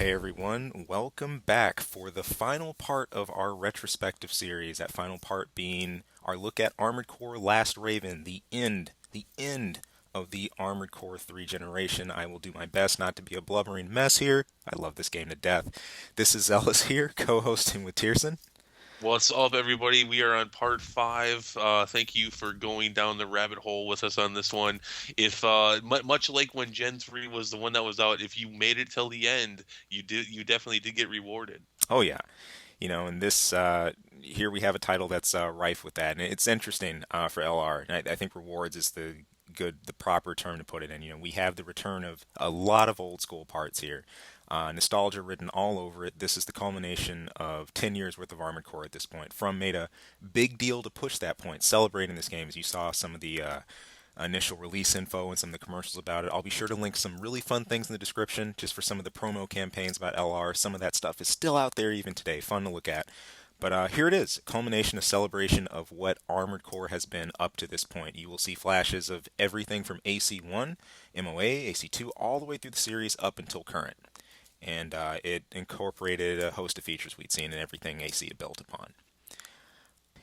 Hey everyone, welcome back for the final part of our retrospective series. That final part being our look at Armored Core Last Raven, the end of the Armored Core 3 generation. I will do my best not to be a blubbering mess here. I love this game to death. This is Zealous here, co-hosting with Tierson. What's up, everybody? We are on part five. Thank you for going down the rabbit hole with us on this one. If much like when Gen 3 was the one that was out, if you made it till the end, you definitely did get rewarded. Oh yeah, and this here we have a title that's rife with that, and it's interesting for LR. And I think rewards is the proper term to put it in. We have the return of a lot of old school parts here. Nostalgia written all over it. This is the culmination of 10 years worth of Armored Core at this point. From made a big deal to push that point, celebrating this game as you saw some of the initial release info and some of the commercials about it. I'll be sure to link some really fun things in the description just for some of the promo campaigns about LR. Some of that stuff is still out there even today, fun to look at. But here it is, culmination, a celebration of what Armored Core has been up to this point. You will see flashes of everything from AC1, MOA, AC2, all the way through the series up until current. And it incorporated a host of features we'd seen and everything AC had built upon.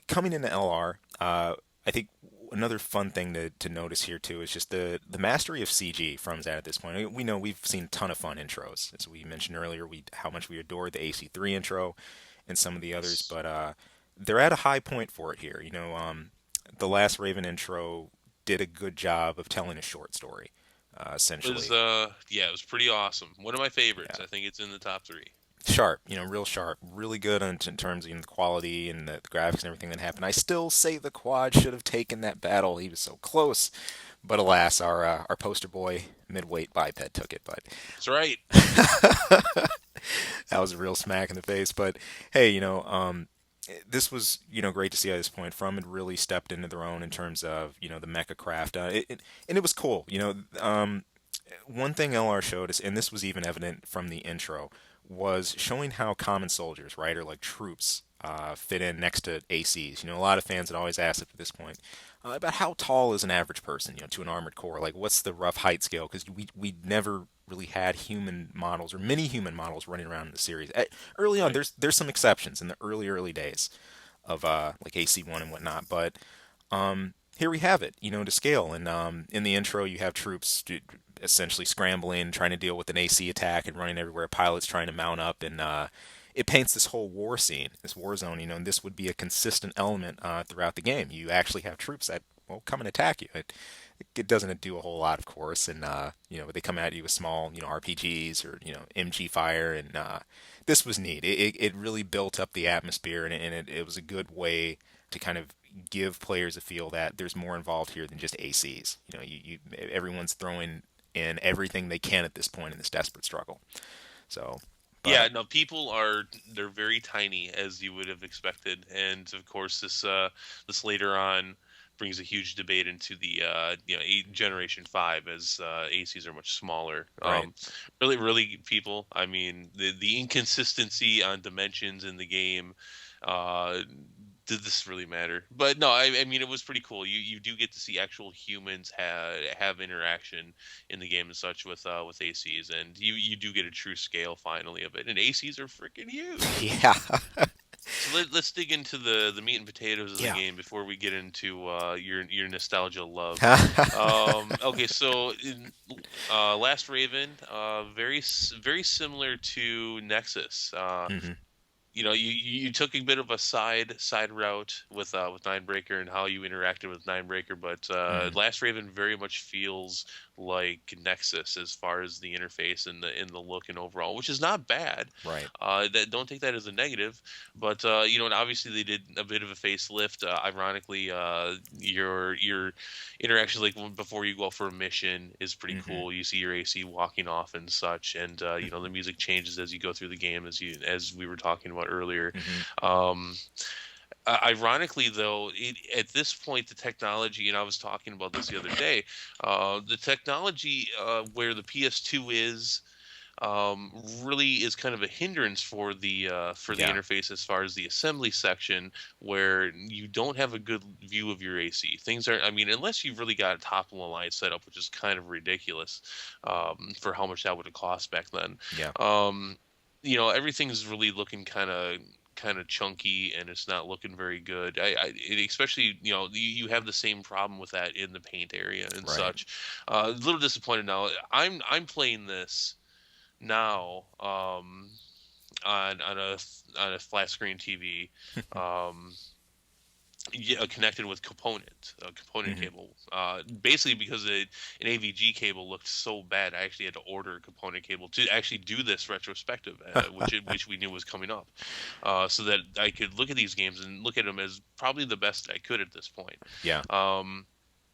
Coming into LR, I think another fun thing to notice here too is just the mastery of CG from Zad at this point. We know we've seen a ton of fun intros, as we mentioned earlier. How much we adored the AC3 intro and some of the others, but they're at a high point for it here. The last Raven intro did a good job of telling a short story, It was essentially. yeah, it was pretty awesome. One of my favorites. Yeah, I think it's in the top three. sharp, real sharp, really good in terms of the quality and the graphics and everything that happened. I still say the quad should have taken that battle. He was so close, but alas, our poster boy midweight biped took it. But That's right. that was a real smack in the face. But hey, this was great to see at this point. From had really stepped into their own in terms of the mecha craft. And it was cool. One thing LR showed us, and this was even evident from the intro, was showing how common soldiers, right, or like troops, fit in next to ACs. A lot of fans had always asked at this point about how tall is an average person, to an armored core. Like, what's the rough height scale? Because we never really had human models or many human models running around in the series. Early on, Right. there's some exceptions in the early days of like AC1 and whatnot, but here we have it, to scale. And in the intro, you have troops essentially scrambling, trying to deal with an AC attack and running everywhere. Pilots trying to mount up, and it paints this whole war scene, this war zone. And this would be a consistent element throughout the game. You actually have troops that come and attack you. It doesn't do a whole lot, of course, and they come at you with small RPGs or MG fire, and this was neat. It really built up the atmosphere, and it was a good way to kind of give players a feel that there's more involved here than just ACs. Everyone's throwing in everything they can at this point in this desperate struggle. So, Yeah, but no, they're very tiny as you would have expected, and of course this later on brings a huge debate into the Generation 5 as ACs are much smaller. right. Really, people. I mean, the inconsistency on dimensions in the game. Uh, did this really matter? But no, I mean it was pretty cool. You do get to see actual humans have interaction in the game and such with ACs, and you do get a true scale finally of it. And ACs are freaking huge. Yeah. So let's dig into the meat and potatoes of the Yeah. game before we get into your nostalgia love. Okay, so in Last Raven, very similar to Nexus. Hmm. You took a bit of a side route with Ninebreaker and how you interacted with Ninebreaker, but Hmm. Last Raven very much feels like Nexus as far as the interface and the look and overall, which is not bad. Right. That don't take that as a negative, but and obviously they did a bit of a facelift. Ironically, your interactions like before you go out for a mission is pretty Hmm. cool. You see your AC walking off and such, and the music changes as you go through the game, as we were talking about earlier. Hmm. Um, Ironically, though, at this point, the technology, and I was talking about this the other day, the technology where the PS2 is really is kind of a hindrance for the Yeah. interface as far as the assembly section, where you don't have a good view of your AC. Things are, I mean, unless you've really got a top of the line setup, which is kind of ridiculous for how much that would have cost back then. Yeah. Um, everything's really looking kind of chunky, and it's not looking very good. Especially, you have the same problem with that in the paint area and Right. such. A little disappointed now. I'm playing this now, on a flat screen TV. Um, yeah, connected with a component Hmm. cable. Basically, because an AVG cable looked so bad, I actually had to order a component cable to actually do this retrospective, which we knew was coming up, so that I could look at these games and look at them as probably the best I could at this point. Yeah. Um,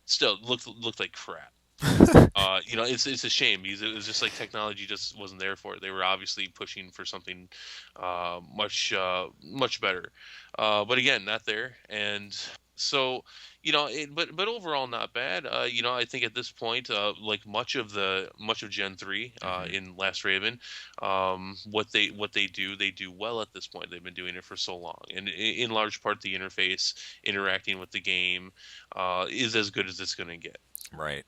Still looked like crap. It's a shame because it was just like technology just wasn't there for it. They were obviously pushing for something much better, but again, not there. And so, but overall, not bad. I think at this point, like much of Gen 3 Hmm. in Last Raven, what they do well at this point. They've been doing it for so long, and in large part, the interface interacting with the game is as good as it's going to get. Right.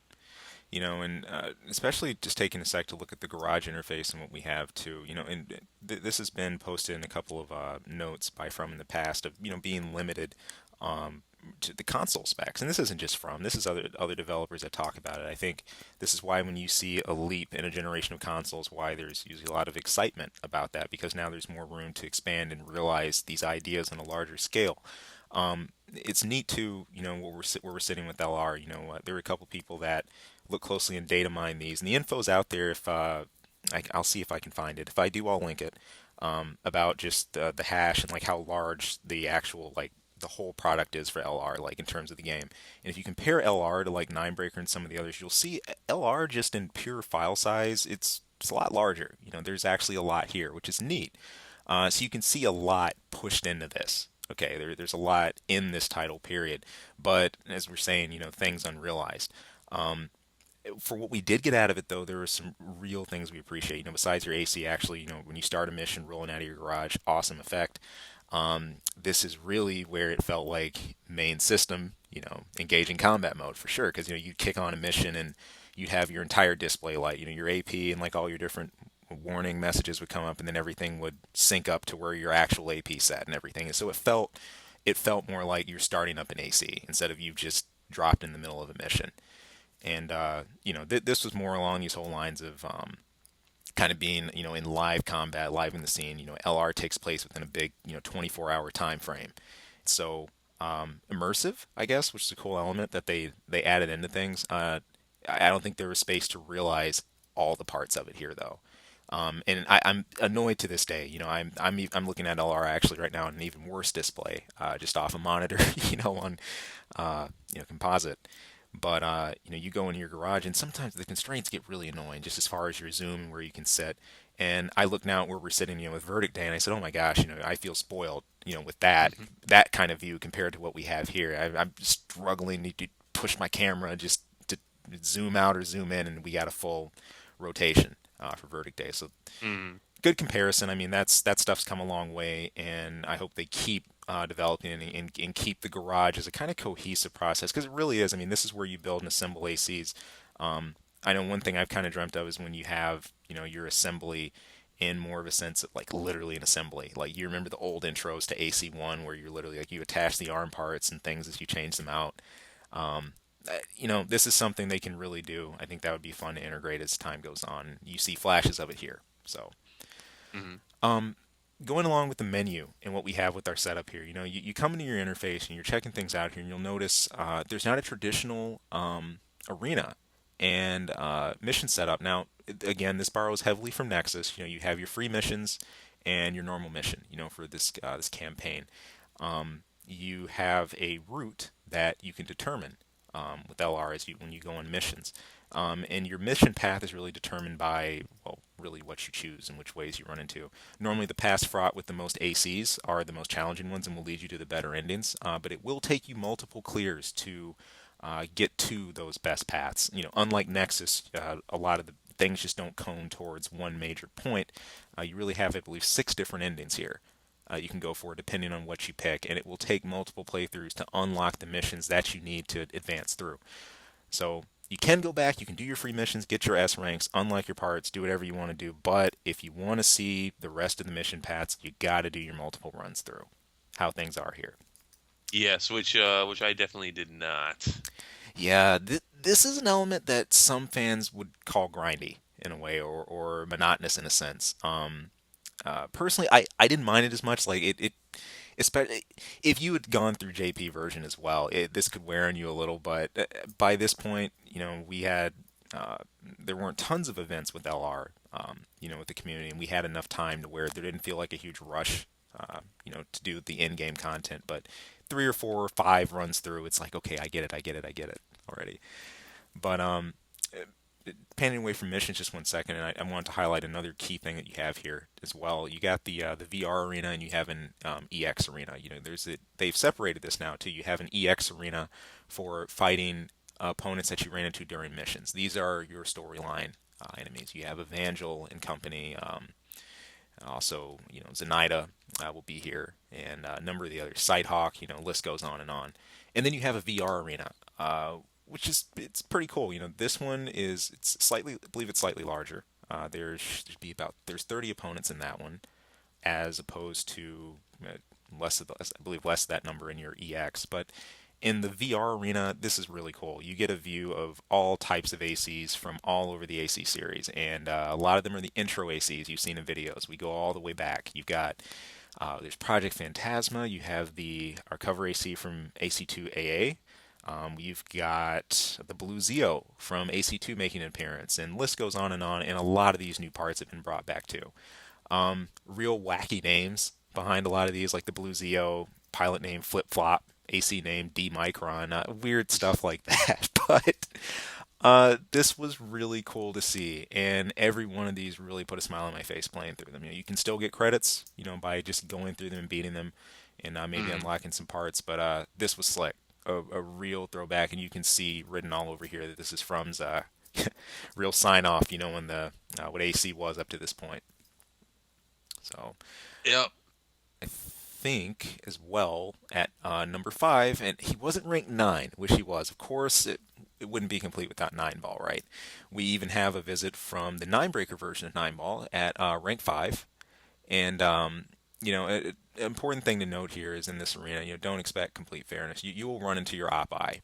And especially just taking a sec to look at the garage interface and what we have too. And this has been posted in a couple of notes by From in the past of being limited um, to the console specs. And this isn't just From. This is other developers that talk about it. I think this is why when you see a leap in a generation of consoles, why there's usually a lot of excitement about that because now there's more room to expand and realize these ideas on a larger scale. It's neat too, where we're sitting with LR. There were a couple people that look closely and data mine these, and the info's out there. If I'll see if I can find it. If I do, I'll link it. About just the hash and like how large the actual like the whole product is for LR, like in terms of the game. And if you compare LR to like Ninebreaker and some of the others, you'll see LR just in pure file size, it's a lot larger. There's actually a lot here, which is neat. So you can see a lot pushed into this. Okay, there's a lot in this title period, but as we're saying, things unrealized. Um, for what we did get out of it, though, there were some real things we appreciate. Besides your AC, actually, when you start a mission rolling out of your garage, awesome effect. This is really where it felt like main system, engaging combat mode for sure. Because you'd kick on a mission and you'd have your entire display light, your AP and like all your different warning messages would come up, and then everything would sync up to where your actual AP sat and everything. And so it felt more like you're starting up an AC instead of you just dropped in the middle of a mission. And this was more along these whole lines of kind of being in live combat, live in the scene. LR takes place within a big 24-hour time frame, so immersive, I guess, which is a cool element that they added into things. I don't think there was space to realize all the parts of it here though. And I'm annoyed to this day. I'm looking at LR actually right now on an even worse display, just off a monitor, on composite. But you go into your garage, and sometimes the constraints get really annoying, just as far as your zoom and where you can sit. And I look now at where we're sitting, with Verdict Day, and I said, "Oh my gosh, I feel spoiled, with Hmm. that kind of view compared to what we have here. I'm struggling to push my camera just to zoom out or zoom in, and we got a full rotation for Verdict Day. So Mm. good comparison. I mean, that stuff's come a long way, and I hope they keep developing and keep the garage as a kind of cohesive process because it really is. I mean, this is where you build and assemble ACs. I know one thing I've kind of dreamt of is when you have your assembly in more of a sense of like literally an assembly. Like you remember the old intros to AC1 where you're literally like you attach the arm parts and things as you change them out. This is something they can really do. I think that would be fun to integrate as time goes on. You see flashes of it here. So Hmm. um, going along with the menu and what we have with our setup here, you come into your interface and you're checking things out here, and you'll notice there's not a traditional arena and mission setup. Now, again, this borrows heavily from Nexus. You have your free missions and your normal mission. For this campaign, you have a route that you can determine with LR when you go on missions. And your mission path is really determined by, well, really what you choose and which ways you run into. Normally, the paths fraught with the most ACs are the most challenging ones and will lead you to the better endings, but it will take you multiple clears to get to those best paths. Unlike Nexus, a lot of the things just don't cone towards one major point. You really have, I believe, 6 different endings here. You can go for depending on what you pick, and it will take multiple playthroughs to unlock the missions that you need to advance through. So You can go back, you can do your free missions, get your S ranks, unlock your parts, do whatever you want to do. But if you want to see the rest of the mission paths, you got to do your multiple runs through. How things are here. Yes, which I definitely did not. Yeah, this is an element that some fans would call grindy in a way, or monotonous in a sense. Personally, I didn't mind it as much. Like it especially if you had gone through JP version as well, this could wear on you a little. But by this point, we had uh, there weren't tons of events with LR, with the community, and we had enough time to where there didn't feel like a huge rush, to do the in-game content. But 3 or 4 or 5 runs through, it's like, okay, I get it already. But panning away from missions just 1 second, and I wanted to highlight another key thing that you have here as well. You got the VR arena and you have an EX arena. They've separated this now too. You have an EX arena for fighting opponents that you ran into during missions. These are your storyline enemies. You have Evangel and company. Also, Zenaida will be here, and a number of the others. Sighthawk, list goes on and on. And then you have a VR arena, which is it's pretty cool. This one it's slightly, I believe it's slightly larger. There's 30 opponents in that one, as opposed to I believe less of that number in your EX. But in the VR arena, this is really cool. You get a view of all types of ACs from all over the AC series, and a lot of them are the intro ACs you've seen in videos. We go all the way back. You've got there's Project Phantasma. You have our cover AC from AC2 AA. You've got the Blue Zeo from AC2 making an appearance, and list goes on, and a lot of these new parts have been brought back too. Real wacky names behind a lot of these, like the Blue Zeo, pilot name Flip Flop, AC name D Micron, weird stuff like that. But this was really cool to see, and every one of these really put a smile on my face playing through them. You can still get credits, by just going through them and beating them, and maybe Mm. unlocking some parts. But this was slick, a real throwback, and you can see written all over here that this is from's real sign off. On the what AC was up to this point. So Yep. I think as well at number 5, and he wasn't ranked 9. Wish he was. Of course, it wouldn't be complete without 9 Ball, right? We even have a visit from the Nine Breaker version of 9 Ball at rank 5, and an important thing to note here is in this arena, don't expect complete fairness. You will run into your op eye.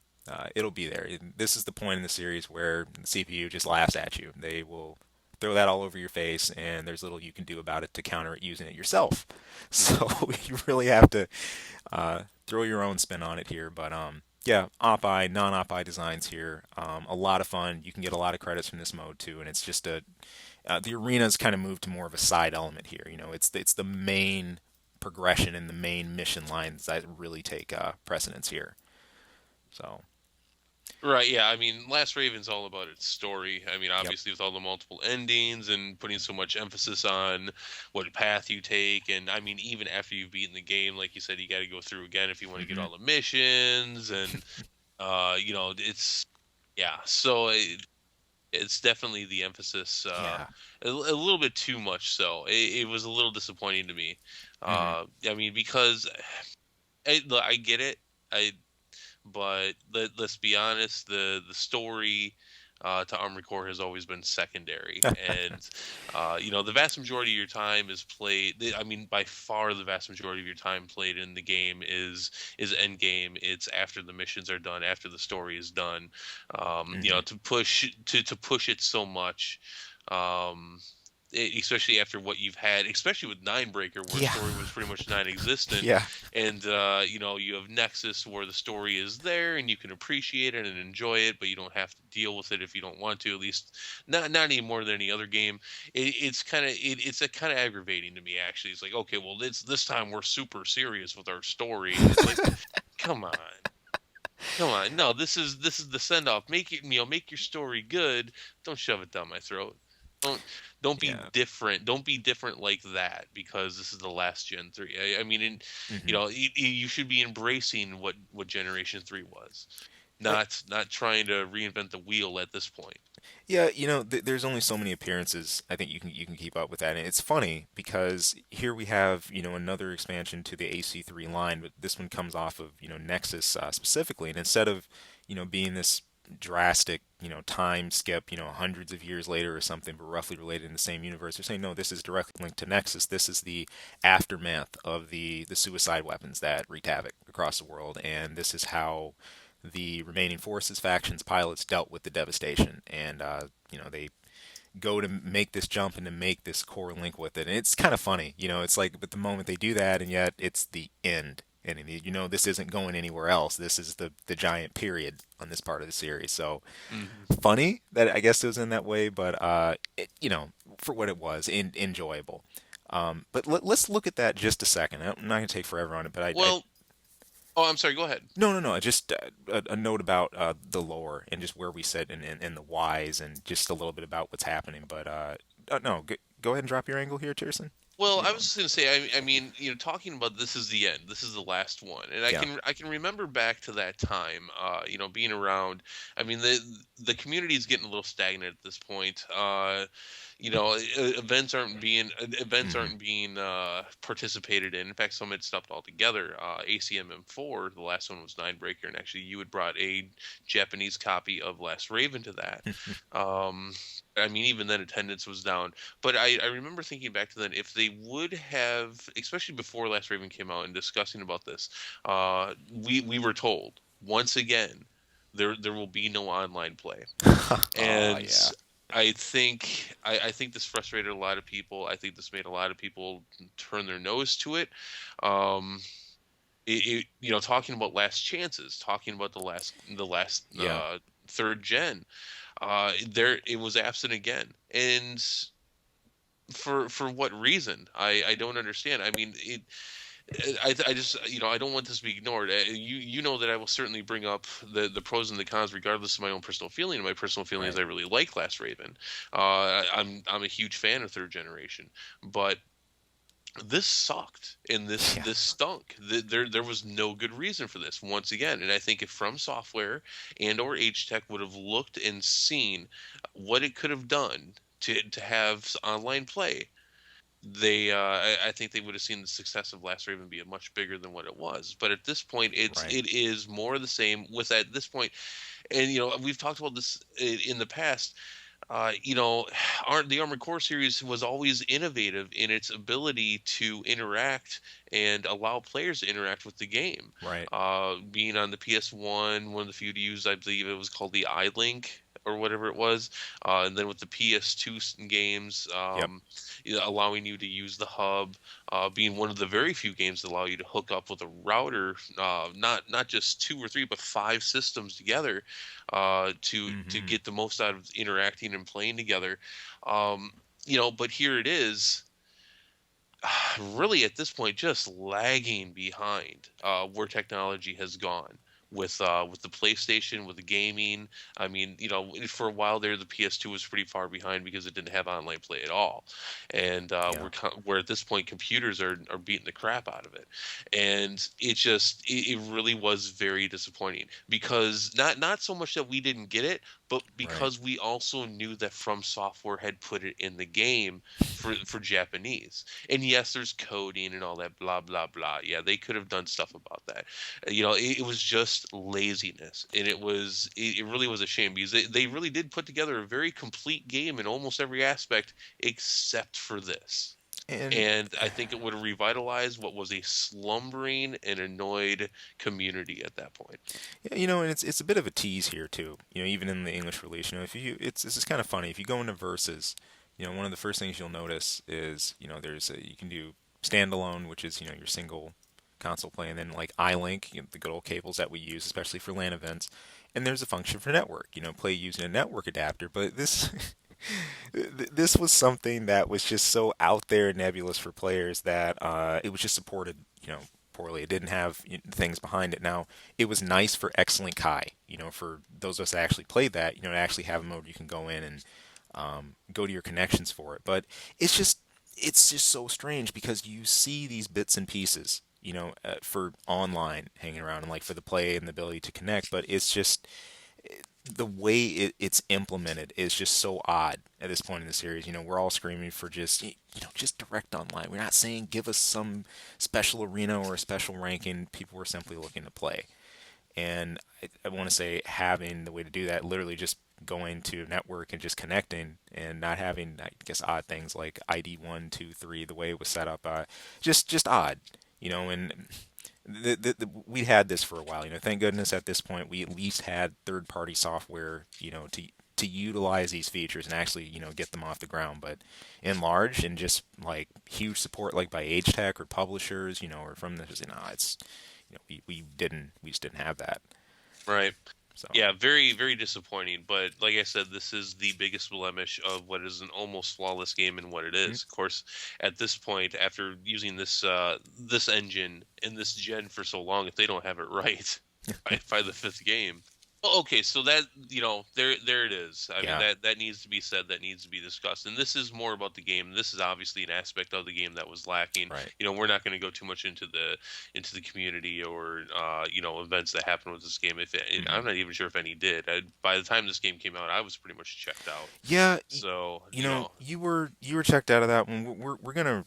It'll be there. This is the point in the series where the CPU just laughs at you. They will throw that all over your face, and there's little you can do about it to counter it using it yourself. So Mm. you really have to throw your own spin on it here. But yeah, op-eye, non-op-eye designs here. A lot of fun. You can get a lot of credits from this mode too, and it's just the arena's kind of moved to more of a side element here. It's the main progression and the main mission lines that really take precedence here. So, Right, yeah. I mean, Last Raven's all about its story. I mean, yep. obviously with all the multiple endings and putting so much emphasis on what path you take, and I mean, even after you've beaten the game, like you said, you got to go through again if you want to get Hmm. all the missions, and it's yeah. So it's definitely the emphasis, Yeah. a little bit too much. So it was a little disappointing to me. Hmm. I mean, because I get it. But let's be honest, the story to Armored Core has always been secondary, and the vast majority of your time is played. I mean, by far the vast majority of your time played in the game is end game. It's after the missions are done, after the story is done. Hmm. To push it so much. Especially after what you've had, especially with Ninebreaker, where Yeah. story was pretty much non-existent, Yeah. and you have Nexus where the story is there and you can appreciate it and enjoy it, but you don't have to deal with it if you don't want to. At least not any more than any other game. It's a kind of aggravating to me actually. It's like, okay, well, this time we're super serious with our story, and it's like, come on. Come on, no. This is the send off. Make it, make your story good. Don't shove it down my throat. Don't don't be Yeah. different. Don't be different like that because this is the last Gen 3. I mean, Hmm. you should be embracing what Generation 3 was, not trying to reinvent the wheel at this point. Yeah, there's only so many appearances I think you can keep up with that. And it's funny because here we have, another expansion to the AC3 line, but this one comes off of, Nexus specifically. And instead of, being this drastic, time skip, hundreds of years later or something, but roughly related in the same universe. They're saying, no, this is directly linked to Nexus. This is the aftermath of the suicide weapons that wreaked havoc across the world, and this is how the remaining forces, factions, pilots dealt with the devastation. And they go to make this jump and to make this core link with it. And it's kind of funny, it's like, but the moment they do that, and yet it's the end. And this isn't going anywhere else. This is the giant period on this part of the series. So Hmm. funny that I guess it was in that way, but for what it was, enjoyable. But let's look at that just a second. I'm not going to take forever on it, but Well, oh, I'm sorry. Go ahead. no. Just a note about the lore and just where we sit and the whys and just a little bit about what's happening. But no, go ahead and drop your angle here, Tierson. Well, Where you I was going? just gonna say, I mean, talking about this is the end. This is the last one, and Yeah. I can remember back to that time, being around. I mean, the community is getting a little stagnant at this point. Events Hmm. aren't being participated in. In fact, some had stopped altogether. ACMM4, the last one was Ninebreaker, and actually, you had brought a Japanese copy of Last Raven to that. Um, I mean, even then, attendance was down. But I remember thinking back to then, if they would have, especially before Last Raven came out and discussing about this, we were told once again there will be no online play, Oh and yeah. I think this frustrated a lot of people. I think this made a lot of people turn their nose to it. Um, talking about last chances, talking about the last Yeah. third gen, there it was absent again, and for what reason? I don't understand. I mean, I just I don't want this to be ignored. You know that I will certainly bring up the pros and the cons regardless of my own personal feeling. And my personal feeling is Right. I really like Last Raven. I'm a huge fan of Third Generation, but this sucked and Yeah. this stunk. There was no good reason for this once again. And I think if From Software and or H Tech would have looked and seen what it could have done to have online play, I think they would have seen the success of Last Raven be much bigger than what it was. But at this point, Right. it is more the same with at this point. And we've talked about this in the past. The Armored Core series was always innovative in its ability to interact and allow players to interact with the game. Right. Being on the PS1, one of the few to use, I believe it was called the iLink or whatever it was, and then with the PS2 games, Yep. allowing you to use the hub, being one of the very few games that allow you to hook up with a router, not just two or three, but five systems together, to Hmm. get the most out of interacting and playing together. But here it is, really at this point just lagging behind where technology has gone with the PlayStation, with the gaming. I mean, for a while there, the PS2 was pretty far behind because it didn't have online play at all, and Yeah. we're at this point, computers are beating the crap out of it, and it really was very disappointing because not so much that we didn't get it, but Right. because we also knew that From Software had put it in the game for Japanese. And yes, there's coding and all that blah blah blah. Yeah, they could have done stuff about that. It was just laziness, and it really was a shame because they really did put together a very complete game in almost every aspect except for this. And And I think it would have revitalized what was a slumbering and annoyed community at that point. yeah, and it's a bit of a tease here too. Even in the English release, if you it's this is kind of funny. If you go into verses, one of the first things you'll notice is, you can do standalone, which is, your single console play, and then like iLink, the good old cables that we use, especially for LAN events. And there's a function for network, play using a network adapter. But this this was something that was just so out there nebulous for players that it was just supported, poorly. It didn't have things behind it. Now, it was nice for Excellent Kai, for those of us that actually played that, to actually have a mode you can go in and go to your connections for it. But it's just so strange because you see these bits and pieces, for online hanging around and like for the play and the ability to connect, but it's just the way it's implemented is just so odd at this point in the series. We're all screaming for just direct online. We're not saying give us some special arena or a special ranking. People were simply looking to play. And I want to say having the way to do that, literally just going to network and just connecting and not having, I guess, odd things like ID 1, 2, 3, the way it was set up, just odd, and we had this for a while. Thank goodness at this point we at least had third-party software, to utilize these features and actually, get them off the ground. But in large and just like huge support, like by age tech or publishers, or from the, it's, we just didn't have that. Right. So, Yeah, very, very disappointing. But like I said, this is the biggest blemish of what is an almost flawless game and what it mhm. is. Of course, at this point, after using this engine in this gen for so long, if they don't have it right by the fifth game. Well, okay, so that there it is. I mean Yeah, that needs to be said. That needs to be discussed. And this is more about the game. This is obviously an aspect of the game that was lacking. right. We're not going to go too much into the community or events that happened with this game. Hmm. I'm not even sure if any did. By the time this game came out, I was pretty much checked out. Yeah, So you were checked out of that one. We're gonna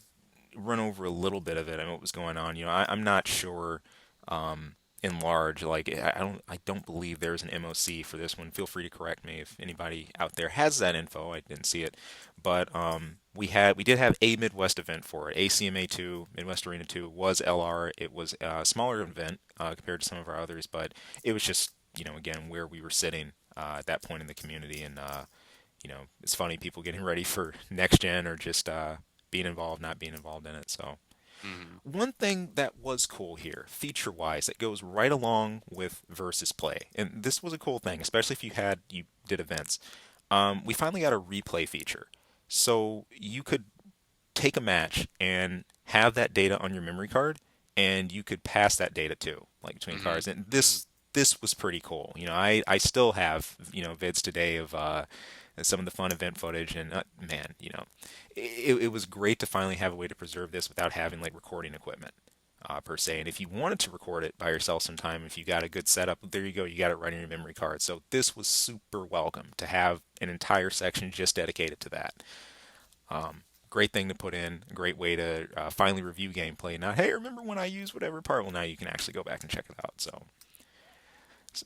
run over a little bit of it and what was going on. I'm not sure. In large, like I don't believe there's an MOC for this one. Feel free to correct me if anybody out there has that info. I didn't see it, but we did have a Midwest event for it. ACMA 2, Midwest Arena 2 was LR. It was a smaller event compared to some of our others, but it was just, again, where we were sitting at that point in the community. And it's funny, people getting ready for next gen or just being involved, not being involved in it. So mhm. one thing that was cool here, feature-wise, that goes right along with versus play, and this was a cool thing, especially if you did events. We finally got a replay feature, so you could take a match and have that data on your memory card, and you could pass that data too, like between Mhm. cards. And Mhm. this was pretty cool. I still have, vids today of some of the fun event footage, and man, it was great to finally have a way to preserve this without having like recording equipment. Per se, and if you wanted to record it by yourself sometime, if you got a good setup, there you go, you got it right in your memory card. So this was super welcome to have an entire section just dedicated to that. Great thing to put in, a great way to finally review gameplay. Now, hey, remember when I used whatever part? Well, now you can actually go back and check it out. So,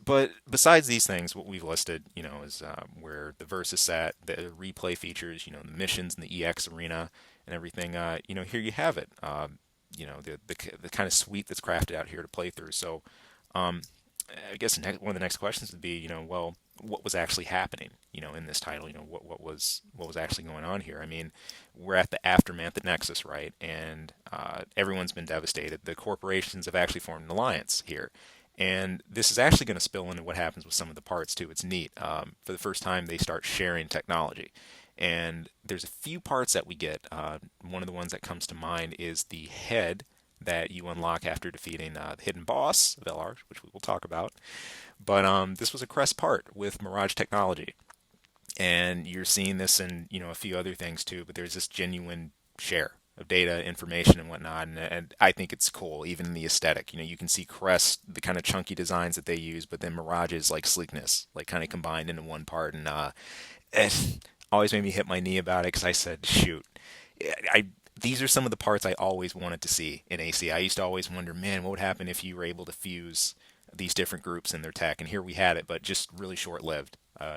but besides these things, what we've listed, is where the versus set, the replay features, the missions in the EX arena and everything. Here you have it. The kind of suite that's crafted out here to play through. So, um, I guess one of the next questions would be, well, what was actually happening, in this title? What was actually going on here? I mean, we're at the aftermath of Nexus, right? And everyone's been devastated. The corporations have actually formed an alliance here. And this is actually going to spill into what happens with some of the parts too. It's neat. For the first time, they start sharing technology. And there's a few parts that we get. One of the ones that comes to mind is the head that you unlock after defeating the hidden boss of LR, which we will talk about. But this was a Crest part with Mirage technology, and you're seeing this in a few other things too. But there's this genuine share of data, information, and whatnot, and I think it's cool. Even in the aesthetic, you can see Crest, the kind of chunky designs that they use, but then Mirage's like sleekness, like kind of combined into one part, and it always made me hit my knee about it because I said, shoot, I these are some of the parts I always wanted to see in AC. I used to always wonder, man, what would happen if you were able to fuse these different groups in their tech? And here we had it, but just really short-lived.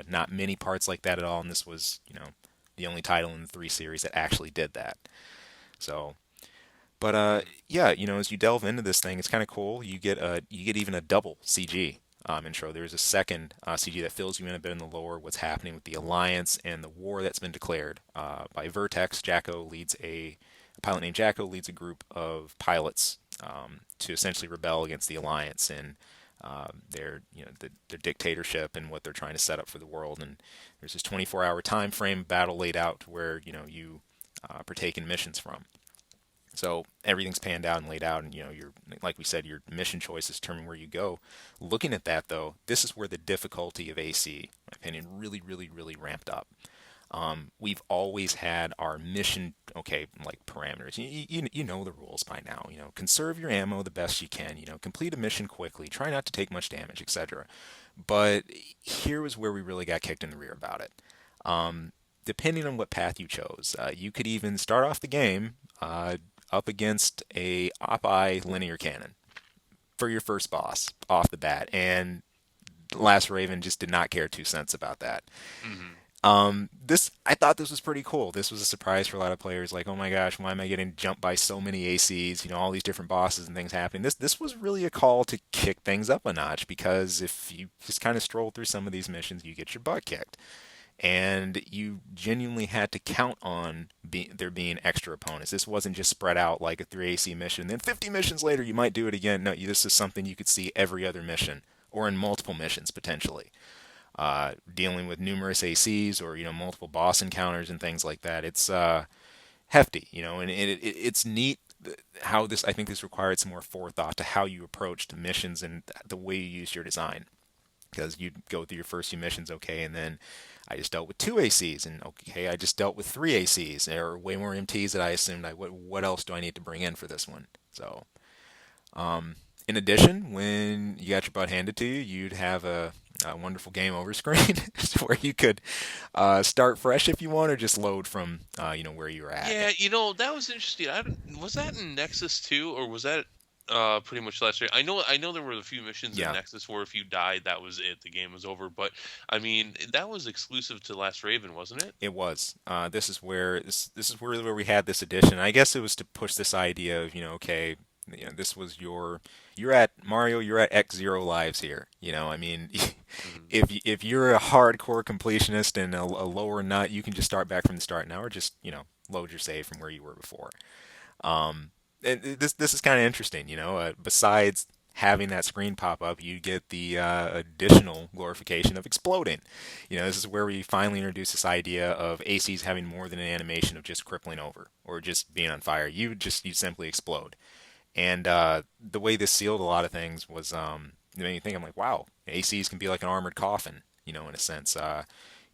Not many parts like that at all, and this was, the only title in the 3 series that actually did that. So, but yeah, as you delve into this thing, it's kind of cool. You get even a double CG intro. There's a second CG that fills you in a bit in the lore, what's happening with the Alliance and the war that's been declared by Vertex. A pilot named Jacko leads a group of pilots to essentially rebel against the Alliance and their dictatorship and what they're trying to set up for the world. And there's this 24-hour time frame battle laid out to where you partake in missions from. So everything's panned out and laid out, and you're like we said, your mission choices determine where you go. Looking at that though, this is where the difficulty of AC, in my opinion, really, really, really ramped up. We've always had our mission, okay, like parameters. You know the rules by now. Conserve your ammo the best you can. Complete a mission quickly. Try not to take much damage, etc. But here was where we really got kicked in the rear about it. Depending on what path you chose, you could even start off the game up against a op-eye linear cannon. for your first boss off the bat, and Last Raven just did not care 2 cents about that. Hmm. This I thought this was pretty cool. This was a surprise for a lot of players. Like, oh my gosh, why am I getting jumped by so many ACs? You know, all these different bosses and things happening. This was really a call to kick things up a notch because if you just kind of stroll through some of these missions, you get your butt kicked, and you genuinely had to count on there being extra opponents. This wasn't just spread out like a 3AC mission. Then 50 missions later, you might do it again. No, this is something you could see every other mission or in multiple missions potentially, dealing with numerous ACs or multiple boss encounters and things like that. It's hefty, and it's neat how this. I think this required some more forethought to how you approached missions and the way you used your design. Because you'd go through your first few missions, okay, and then I just dealt with two ACs, and okay, I just dealt with three ACs. There are way more MTs that I assumed. What else do I need to bring in for this one? So, in addition, when you got your butt handed to you, you'd have a wonderful game over screen where you could start fresh if you want, or just load from where you were at. Yeah, that was interesting. Was that in Nexus 2, or was that pretty much last year? I know there were a few missions in Yeah, Nexus where if you died, that was it. The game was over. But I mean, that was exclusive to Last Raven, wasn't it? it was. This is where we had this edition. I guess it was to push this idea of okay, this was you're at Mario, you're at X0 lives here. I mean, Hmm. if you're a hardcore completionist and a lower nut, you can just start back from the start now, or just load your save from where you were before. And this is kind of interesting. Besides having that screen pop up, you get the additional glorification of exploding. This is where we finally introduce this idea of ACs having more than an animation of just crippling over or just being on fire. You simply explode. And the way this sealed a lot of things was it made me think. I'm like, wow, ACs can be like an armored coffin, in a sense.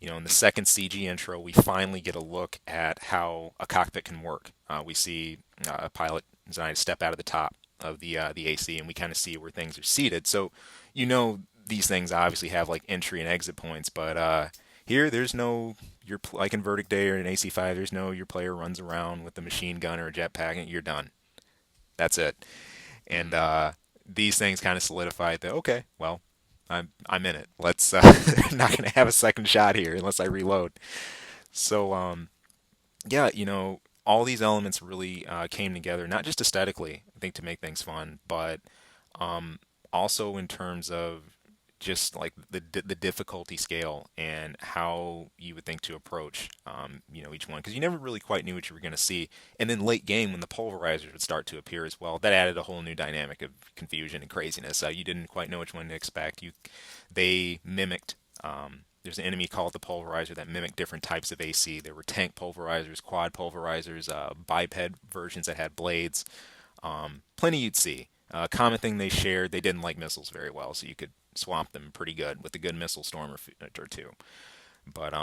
In the second CG intro, we finally get a look at how a cockpit can work. We see a pilot design to step out of the top of the AC, and we kind of see where things are seated. So, these things obviously have like entry and exit points, but here there's no like in Verdict Day or in AC5, there's no your player runs around with a machine gun or a jetpack and you're done. That's it. And Hmm. these things kind of solidified that okay, well, I'm in it. Let's not gonna have a second shot here unless I reload. So yeah, all these elements really came together, not just aesthetically, I think, to make things fun, but um, also in terms of just like the difficulty scale and how you would think to approach each one, because you never really quite knew what you were going to see. And then late game when the pulverizers would start to appear as well, that added a whole new dynamic of confusion and craziness. You didn't quite know which one to expect. They mimicked. There's an enemy called the Pulverizer that mimicked different types of AC. There were tank pulverizers, quad pulverizers, biped versions that had blades. Plenty you'd see. Common thing they shared, they didn't like missiles very well, so you could swamp them pretty good with a good missile storm or two. But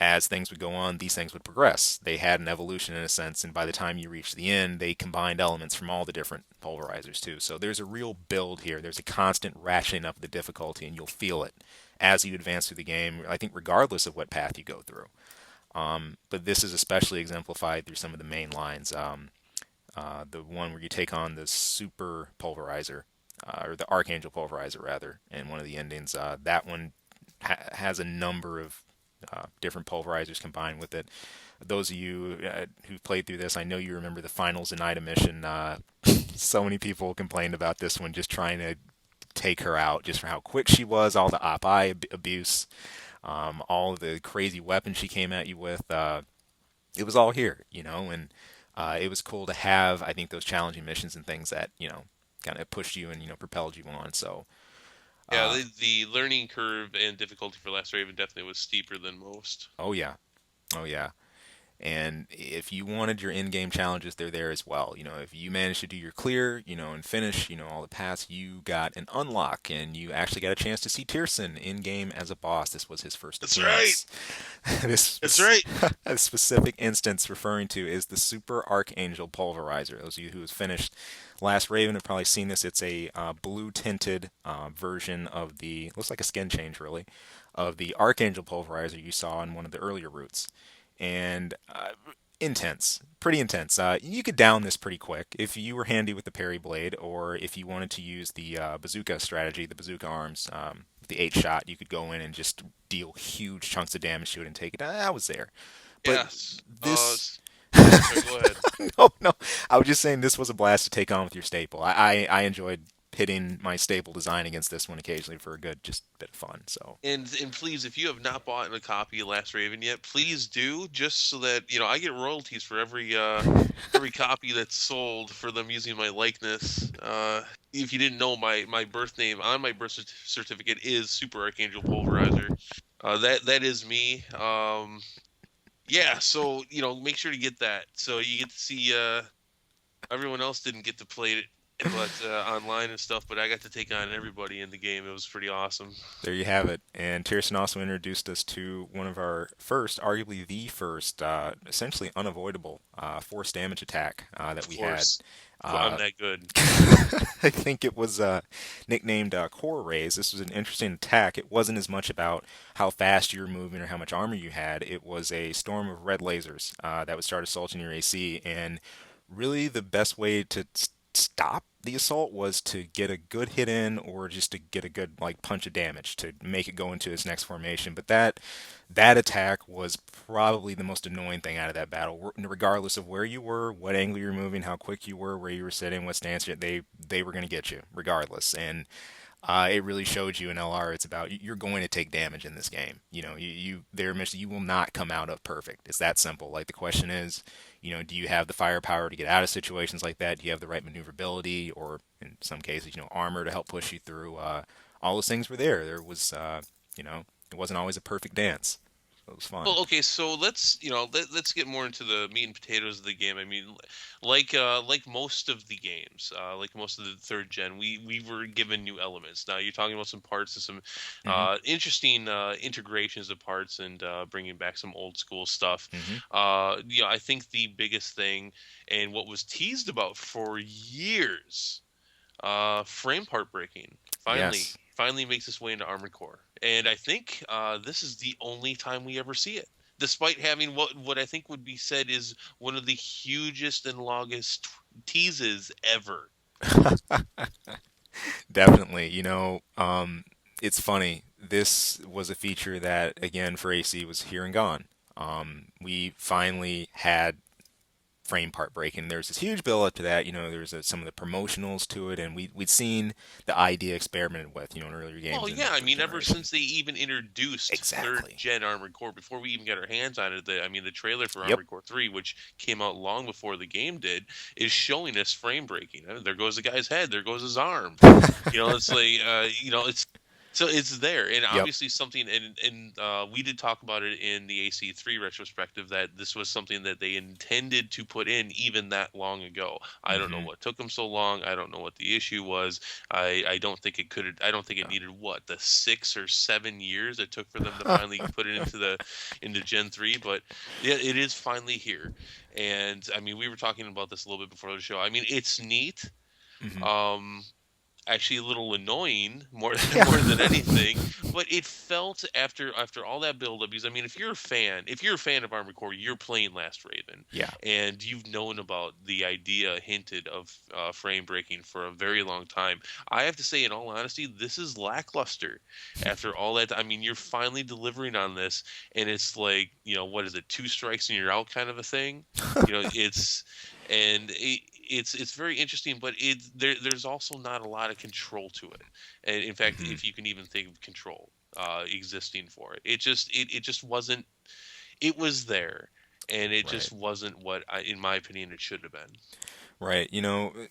as things would go on, these things would progress. They had an evolution in a sense, and by the time you reach the end, they combined elements from all the different pulverizers too. So there's a real build here. There's a constant ratcheting up of the difficulty, and you'll feel it as you advance through the game. I think regardless of what path you go through. But this is especially exemplified through some of the main lines. The one where you take on the super pulverizer, or the archangel pulverizer rather, and one of the endings. That one has a number of different pulverizers combined with it. Those of you who've played through this, I know you remember the final Zenaida mission. So many people complained about this one, just trying to take her out, just for how quick she was, all the op-eye abuse, all the crazy weapons she came at you with. It was all here, and it was cool to have, I think, those challenging missions and things that, kind of pushed you and, propelled you on. So, Yeah, uh, the learning curve and difficulty for Last Raven definitely was steeper than most. oh yeah, oh yeah. And if you wanted your in-game challenges, they're there as well. If you managed to do your clear, and finish, all the paths, you got an unlock, and you actually got a chance to see Tierson in-game as a boss. This was his first That's right. appearance. this That's right. a specific instance referring to is the Super Archangel Pulverizer. Those of you who have finished Last Raven have probably seen this. It's a blue-tinted version of the, looks like a skin change really, of the Archangel Pulverizer you saw in one of the earlier routes. And intense, pretty intense. You could down this pretty quick if you were handy with the parry blade, or if you wanted to use the bazooka strategy, the bazooka arms, the 8 shot. You could go in and just deal huge chunks of damage to it and take it. I was there, but Yes. this. Sorry, go ahead. No, no. I was just saying this was a blast to take on with your staple. I enjoyed pitting my staple design against this one occasionally for a good just bit of fun. So And please, if you have not bought a copy of Last Raven yet, please do, just so that I get royalties for every copy that's sold for them using my likeness. If you didn't know, my birth name on my birth certificate is Super Archangel Pulverizer. That is me. Yeah, so make sure to get that. So you get to see. Everyone else didn't get to play it, but online and stuff. But I got to take on everybody in the game. It was pretty awesome. there you have it. And Tierson also introduced us to one of our first, arguably the first, essentially unavoidable force damage attack that Of we had. course, I'm Uh, that good. I think it was nicknamed Core Raise. This was an interesting attack. It wasn't as much about how fast you were moving or how much armor you had. It was a storm of red lasers that would start assaulting your AC. And really, the best way to stop the assault was to get a good hit in, or just to get a good like punch of damage to make it go into its next formation. But that attack was probably the most annoying thing out of that battle. Regardless of where you were, what angle you were moving, how quick you were, where you were sitting, what stance they were going to get you regardless. And it really showed you in LR. It's about you're going to take damage in this game. You will not come out of perfect. It's that simple. Like the question is, do you have the firepower to get out of situations like that? Do you have the right maneuverability, or in some cases, armor to help push you through? All those things were there. There was, it wasn't always a perfect dance. It was fun. Well, okay, so let's get more into the meat and potatoes of the game. I mean, like most of the games, like most of the third gen, we were given new elements. Now you're talking about some parts and some Hmm. interesting integrations of parts and bringing back some old school stuff. Hmm. I think the biggest thing and what was teased about for years, frame part breaking Yes. finally makes its way into Armored Core, and I think this is the only time we ever see it, despite having what I think would be said is one of the hugest and longest teases ever. Definitely. It's funny. This was a feature that, again, for AC was here and gone. We finally had frame part breaking. There's this huge build up to that. There's some of the promotionals to it, and we'd seen the idea experimented with, in earlier Well, games in yeah, the I third mean, ever generation. since they even introduced third Exactly. gen Armored Core, before we even got our hands on it, the trailer for Yep. Armored Core 3, which came out long before the game did, is showing us frame breaking. There goes the guy's head, there goes his arm. It's like, it's so it's there, and Yep. obviously something, and we did talk about it in the AC3 retrospective that this was something that they intended to put in even that long ago. I don't know Hmm. what took them so long. I don't know what the issue was. I don't think it could. I don't think it needed the 6 or 7 years it took for them to finally put it into Gen 3. But yeah, it is finally here, and I mean we were talking about this a little bit before the show. I mean it's neat. Hmm. Um, Actually a little annoying more Yeah. more than anything, but it felt after all that build up, because I mean if you're a fan of Armored Core, you're playing Last Raven, Yeah. and you've known about the idea hinted of frame breaking for a very long time. I have to say, in all honesty, this is lackluster after all that. I mean, you're finally delivering on this, and it's like, what is it, two strikes and you're out kind of a thing. It's and it's very interesting, but there's also not a lot of control to it. And in fact, Hmm. if you can even think of control existing for it, it just wasn't. It was there, and it Right. just wasn't what in my opinion, it should have been. Right.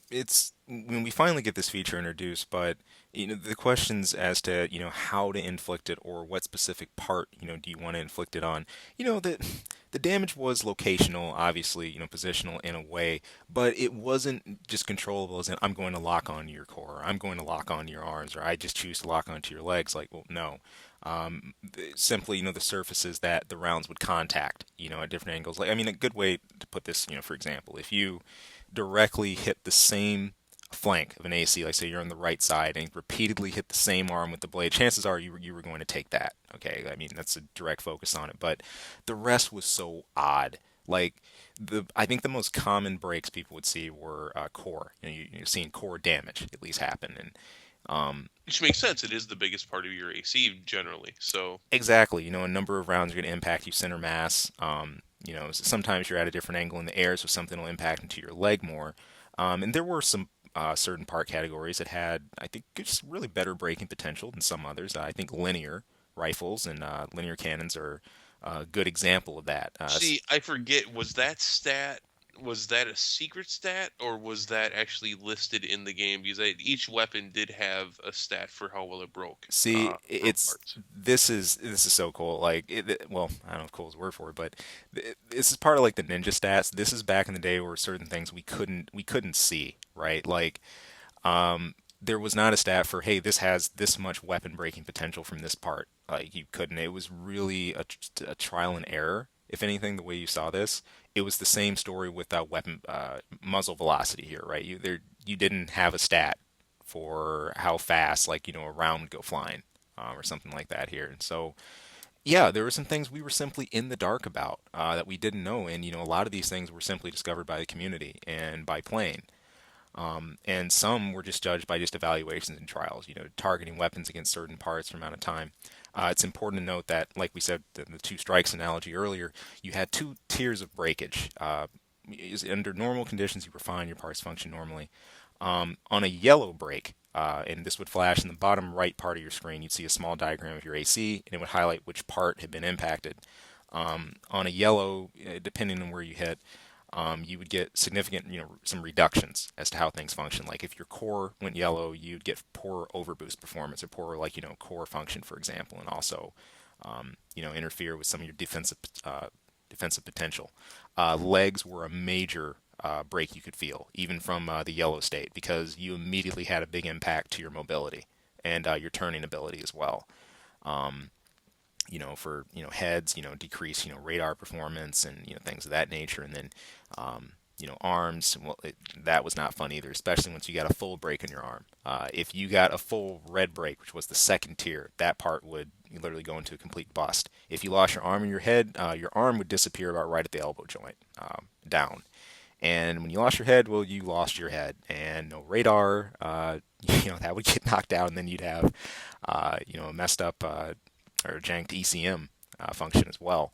It's when we finally get this feature introduced, but the questions as to, how to inflict it, or what specific part, do you want to inflict it on? The damage was locational, obviously, positional in a way, but it wasn't just controllable as in I'm going to lock onto your core, or I'm going to lock onto your arms, or I just choose to lock onto your legs. Like, well, no. Simply, the surfaces that the rounds would contact, at different angles. Like, I mean, a good way to put this, for example, if you directly hit the same flank of an AC, like say you're on the right side, and repeatedly hit the same arm with the blade, chances are you were going to take that. Okay, I mean that's a direct focus on it, but the rest was so odd. Like I think the most common breaks people would see were core. You're seeing core damage at least happen, and Which makes sense. It is the biggest part of your AC generally. So exactly, a number of rounds are going to impact you center mass. Sometimes you're at a different angle in the air, so something will impact into your leg more. And there were some certain part categories that had, I think, just really better braking potential than some others. I think linear rifles and linear cannons are a good example of that. see, I forget, was that a secret stat or was that actually listed in the game? Because each weapon did have a stat for how well it broke See, for it's parts. this is so cool. Like, well, I don't know if cool is the word for it, but this is part of like the ninja stats. This is back in the day where certain things we couldn't see, right? Like, there was not a stat for, hey, this has this much weapon breaking potential from this part. Like, you couldn't. It was really a trial and error. If anything, the way you saw this, it was the same story with weapon muzzle velocity here, right? You didn't have a stat for how fast, like, a round would go flying, or something like that here. And so, yeah, there were some things we were simply in the dark about, that we didn't know. And, a lot of these things were simply discovered by the community and by playing. And some were just judged by just evaluations and trials, targeting weapons against certain parts for amount of time. It's important to note that, like we said, the two strikes analogy earlier, you had two tiers of breakage. Under normal conditions, you were fine, your parts function normally. On a yellow break, and this would flash in the bottom right part of your screen, you'd see a small diagram of your AC, and it would highlight which part had been impacted. On a yellow, depending on where you hit, you would get significant, some reductions as to how things function. Like if your core went yellow, you'd get poor overboost performance or poor, like, core function, for example, and also, interfere with some of your defensive potential. Legs were a major break you could feel, even from the yellow state, because you immediately had a big impact to your mobility and your turning ability as well. For heads, decrease radar performance and things of that nature, and then arms. Well, that was not fun either, especially once you got a full break in your arm. If you got a full red break, which was the second tier, that part would literally go into a complete bust. If you lost your arm and your arm would disappear about right at the elbow joint, down. And when you lost your head, well, you lost your head, and no radar. That would get knocked out, and then you'd have, a messed up, or janked ECM function as well.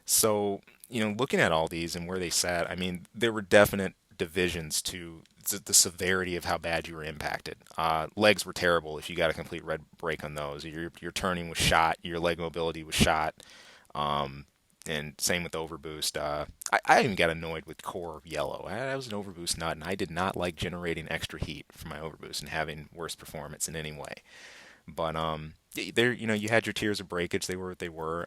So, looking at all these and where they sat, I mean, there were definite divisions to the severity of how bad you were impacted. Legs were terrible if you got a complete red break on those. Your turning was shot, your leg mobility was shot, and same with overboost. I even got annoyed with core yellow. I was an overboost nut, and I did not like generating extra heat from my overboost and having worse performance in any way. But there, you had your tiers of breakage. They were what they were.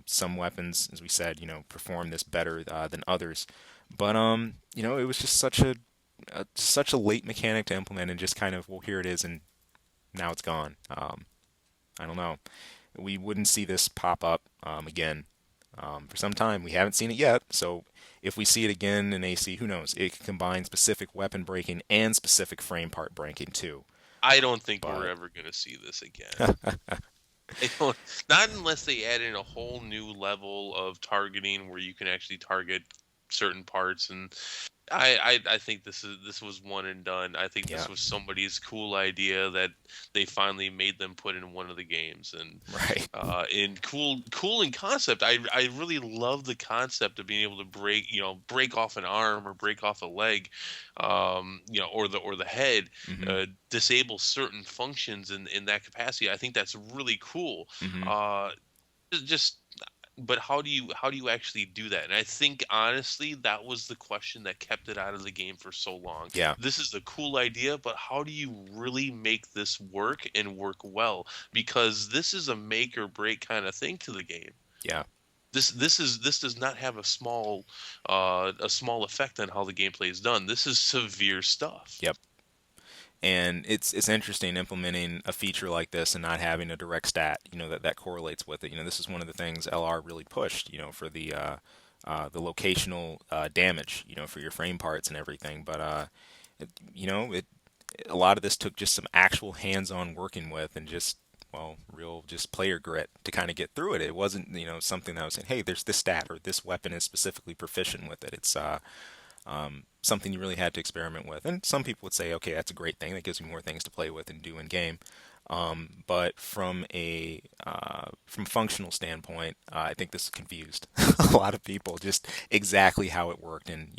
Some weapons, as we said, perform this better than others. But it was just such a late mechanic to implement, and just kind of, well, here it is, and now it's gone. I don't know. We wouldn't see this pop up again for some time. We haven't seen it yet, so if we see it again in AC, who knows? It can combine specific weapon breaking and specific frame part breaking too. I don't think we're But ever going to see this again. I don't, not unless they add in a whole new level of targeting where you can actually target certain parts. And I think this was one and done. I think yeah, this was somebody's cool idea that they finally made them put in one of the games. And right. in cool in concept. I really love the concept of being able to break off an arm or break off a leg, or the head, hmm disable certain functions in that capacity. I think that's really cool. hmm Uh, just but how do you actually do that? And I think honestly that was the question that kept it out of the game for so long. Yeah, This is a cool idea, but how do you really make this work and work well? Because this is a make or break kind of thing to the game. yeah, This does not have a small effect on how the gameplay is done. This is severe stuff. yep. And it's interesting implementing a feature like this and not having a direct stat, that correlates with it. This is one of the things LR really pushed, for the locational damage, for your frame parts and everything. But it, a lot of this took just some actual hands-on working with, and just well, real just player grit to kind of get through it. It wasn't, something that was saying, hey, there's this stat or this weapon is specifically proficient with it. It's something you really had to experiment with. And some people would say, okay, that's a great thing. That gives me more things to play with and do in game. But from functional standpoint, I think this confused a lot of people just exactly how it worked and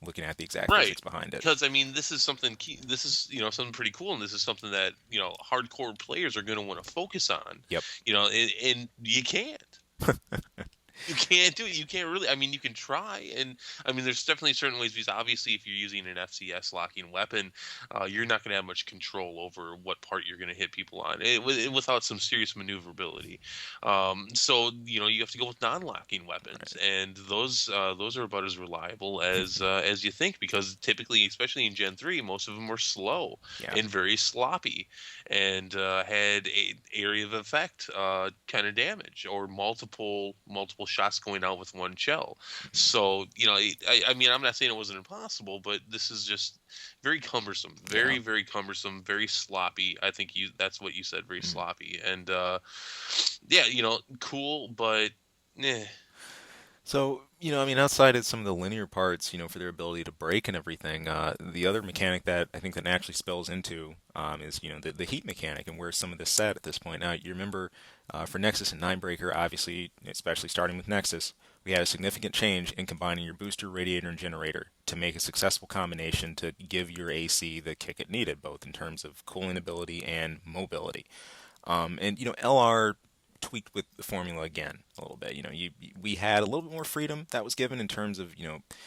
looking at the exact Right. physics behind it. Because I mean, this is something key. This is something pretty cool, and this is something that hardcore players are going to want to focus on. Yep. And you can't. You can't do it. You can't really. I mean, you can try, and I mean, there's definitely certain ways because obviously, if you're using an FCS locking weapon, you're not going to have much control over what part you're going to hit people on without some serious maneuverability. So you have to go with non-locking weapons, Right. and those are about as reliable as you think because typically, especially in Gen 3, most of them were slow Yeah. and very sloppy and had a area of effect kind of damage or multiple shots going out with one shell. So I mean, I'm not saying it wasn't impossible, but this is just very cumbersome, Yeah. very cumbersome, very sloppy. I think that's what you said, very Mhm. sloppy. And yeah, cool, but eh. So, I mean, outside of some of the linear parts, for their ability to break and everything, the other mechanic that I think that naturally spills into is, the heat mechanic and where some of this set at this point. Now, you remember for Nexus and Ninebreaker, obviously, especially starting with Nexus, we had a significant change in combining your booster, radiator, and generator to make a successful combination to give your AC the kick it needed, both in terms of cooling ability and mobility. And LR tweaked with the formula again a little bit. We had a little bit more freedom that was given in terms of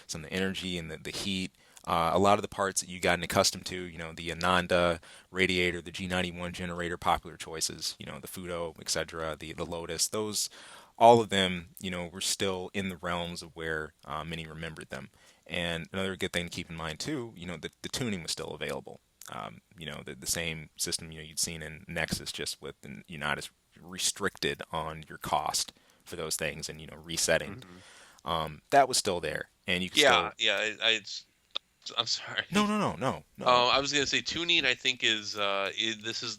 some of the energy and the heat. A lot of the parts that you gotten accustomed to, the Ananda radiator, the G91 generator, popular choices, the Fudo, etc., the Lotus, those, all of them, were still in the realms of where many remembered them. And another good thing to keep in mind too, the tuning was still available. The same system you'd seen in Nexus, just with you're not as restricted on your cost for those things and resetting. Mhm. That was still there, and you could Yeah, still. yeah. I'm sorry. No, no, no, no, no. I was gonna say tuning. I think this is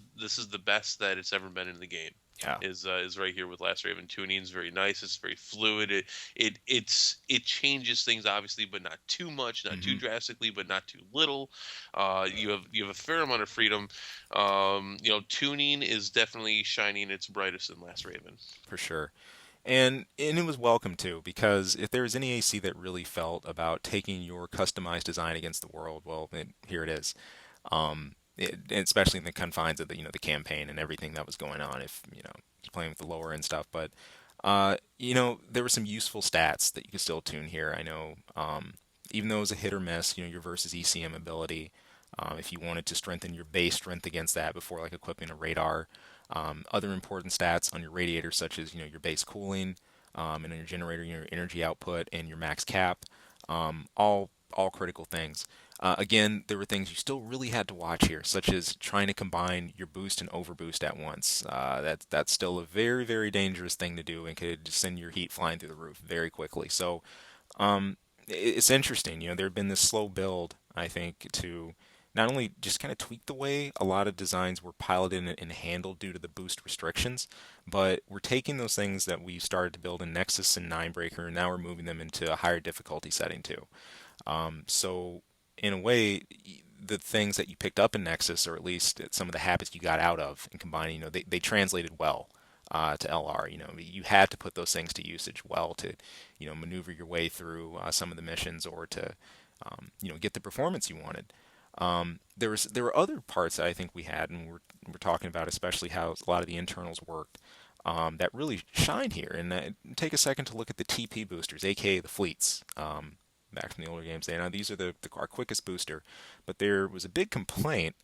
the best that it's ever been in the game. Yeah. Is right here with Last Raven. Tuning is very nice. It's very fluid. It changes things obviously, but not too much, not too Hmm. drastically, but not too little. You have a fair amount of freedom. Tuning is definitely shining its brightest in Last Raven. For sure. And it was welcome too, because if there was any AC that really felt about taking your customized design against the world, well, here it is. Especially in the confines of the campaign and everything that was going on. If playing with the lower end stuff, but there were some useful stats that you could still tune here. I know, even though it was a hit or miss, your versus ECM ability. If you wanted to strengthen your base strength against that before like equipping a radar, other important stats on your radiator, such as your base cooling, and on your generator, your energy output, and your max cap, all critical things. Again, there were things you still really had to watch here, such as trying to combine your boost and overboost at once. That's still a very very dangerous thing to do and could send your heat flying through the roof very quickly. So it's interesting. There had been this slow build, I think, to not only just kind of tweak the way a lot of designs were piloted and handled due to the boost restrictions, but we're taking those things that we started to build in Nexus and Ninebreaker, and now we're moving them into a higher difficulty setting too. So in a way, the things that you picked up in Nexus, or at least some of the habits you got out of and combining, they translated well to LR. You had to put those things to usage well to, maneuver your way through some of the missions or to, get the performance you wanted. There were other parts that I think we had, and we're talking about especially how a lot of the internals worked. That really shine here, and take a second to look at the TP boosters, aka the fleets. Back from the older games, now these are our quickest booster, but there was a big complaint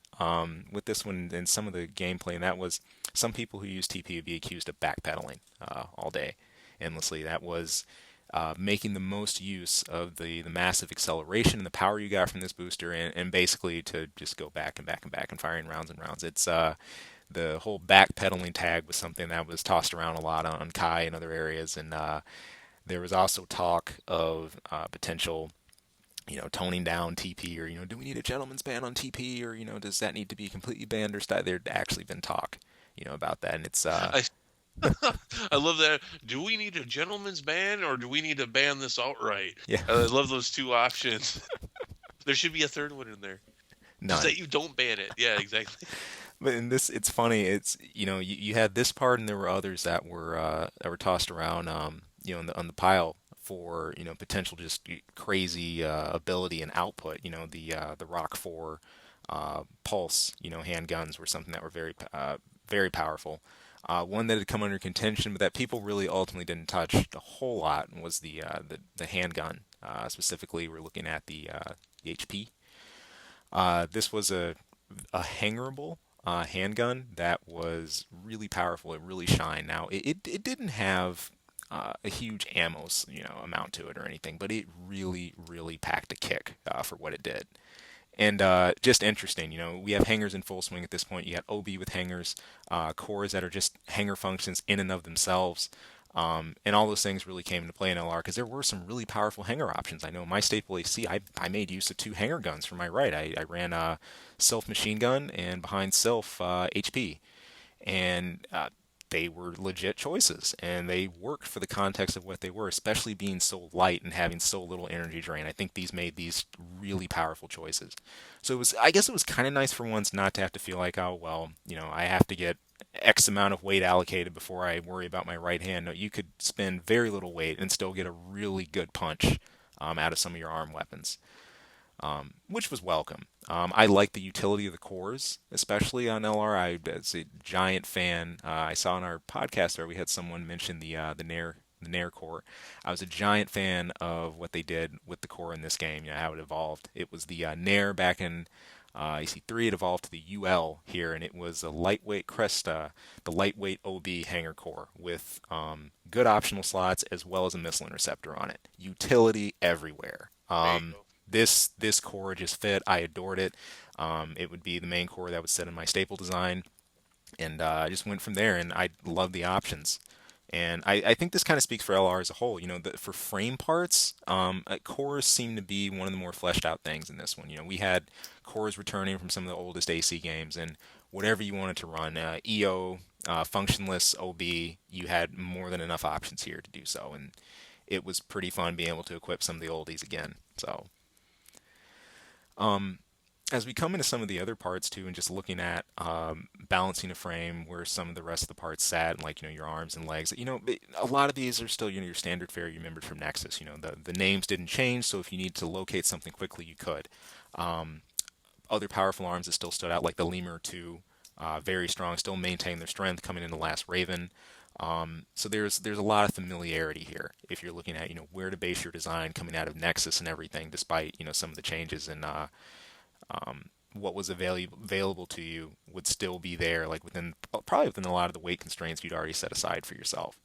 with this one and some of the gameplay, and that was some people who use TP would be accused of backpedaling all day, endlessly. That was making the most use of the massive acceleration and the power you got from this booster, and basically to just go back and back and back and firing rounds and rounds. It's the whole backpedaling tag was something that was tossed around a lot on Kai and other areas, and there was also talk of potential, toning down TP, or do we need a gentleman's ban on TP, or does that need to be completely banned, or there'd actually been talk. about that. And it's I I love that. Do we need a gentleman's ban or do we need to ban this outright? yeah, I love those two options. There should be a third one in there. Just none. that you don't ban it. Yeah, exactly. But in this, it's funny. It's you had this part, and there were others that were tossed around, on the pile for potential just crazy ability and output. The Rock 4 Pulse handguns were something that were very powerful. One that had come under contention, but that people really ultimately didn't touch a whole lot was the handgun. Specifically, we're looking at the HP. This was a hangerable handgun that was really powerful. It really shined. Now it didn't have a huge ammo amount to it or anything, but it really packed a kick for what it did. And just interesting, we have hangers in full swing at this point. You got OB with hangers, cores that are just hanger functions in and of themselves. And all those things really came into play in LR because there were some really powerful hanger options. I know my staple AC, I made use of two hanger guns for my right. I ran a Sylph machine gun and behind Sylph HP. And they were legit choices and they worked for the context of what they were, especially being so light and having so little energy drain. I think these made these really powerful choices. So I guess it was kind of nice for once not to have to feel like, oh, well, I have to get X amount of weight allocated before I worry about my right hand. No, you could spend very little weight and still get a really good punch out of some of your arm weapons, which was welcome. I like the utility of the cores, especially on LR. As a giant fan, I saw in our podcast there we had someone mention the Nair core. I was a giant fan of what they did with the core in this game. How it evolved. It was the Nair back in AC3. It evolved to the UL here, and it was a lightweight Cresta, the lightweight OB hanger core with good optional slots as well as a missile interceptor on it. Utility everywhere. There you go. This core just fit. I adored it. It would be the main core that would sit in my staple design, and I just went from there. And I love the options. And I think this kind of speaks for LR as a whole. For frame parts, cores seem to be one of the more fleshed out things in this one. We had cores returning from some of the oldest AC games, and whatever you wanted to run, EO, functionless OB, you had more than enough options here to do so. And it was pretty fun being able to equip some of the oldies again. So um, as we come into some of the other parts too, and just looking at balancing a frame where some of the rest of the parts sat, like your arms and legs, a lot of these are still your standard fare you remembered from Nexus. The names didn't change, so if you need to locate something quickly, you could. Um, Other powerful arms that still stood out, like the Lemur 2, very strong, still maintain their strength coming in the last Raven. So there's a lot of familiarity here if you're looking at where to base your design coming out of Nexus and everything, despite some of the changes in what was available to you would still be there, like probably within a lot of the weight constraints you'd already set aside for yourself.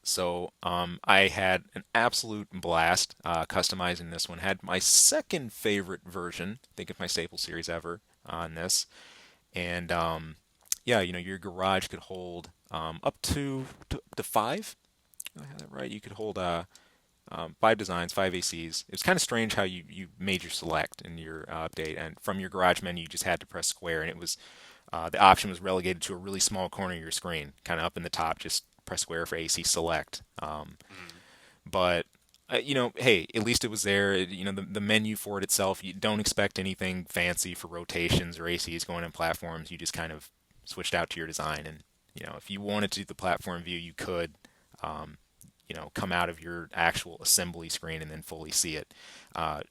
So I had an absolute blast customizing this one. Had my second favorite version, I think of my staple series ever on this, and yeah, your garage could hold up to five. I have that right. You could hold five designs, five ACs. It was kind of strange how you made your select in your update, and from your garage menu, you just had to press square, and it was the option was relegated to a really small corner of your screen, kind of up in the top. Just press square for AC select. Mm. But hey, at least it was there. The menu for it itself. You don't expect anything fancy for rotations or ACs going in platforms. You just kind of switched out to your design, and if you wanted to do the platform view, you could. Um, come out of your actual assembly screen and then fully see it.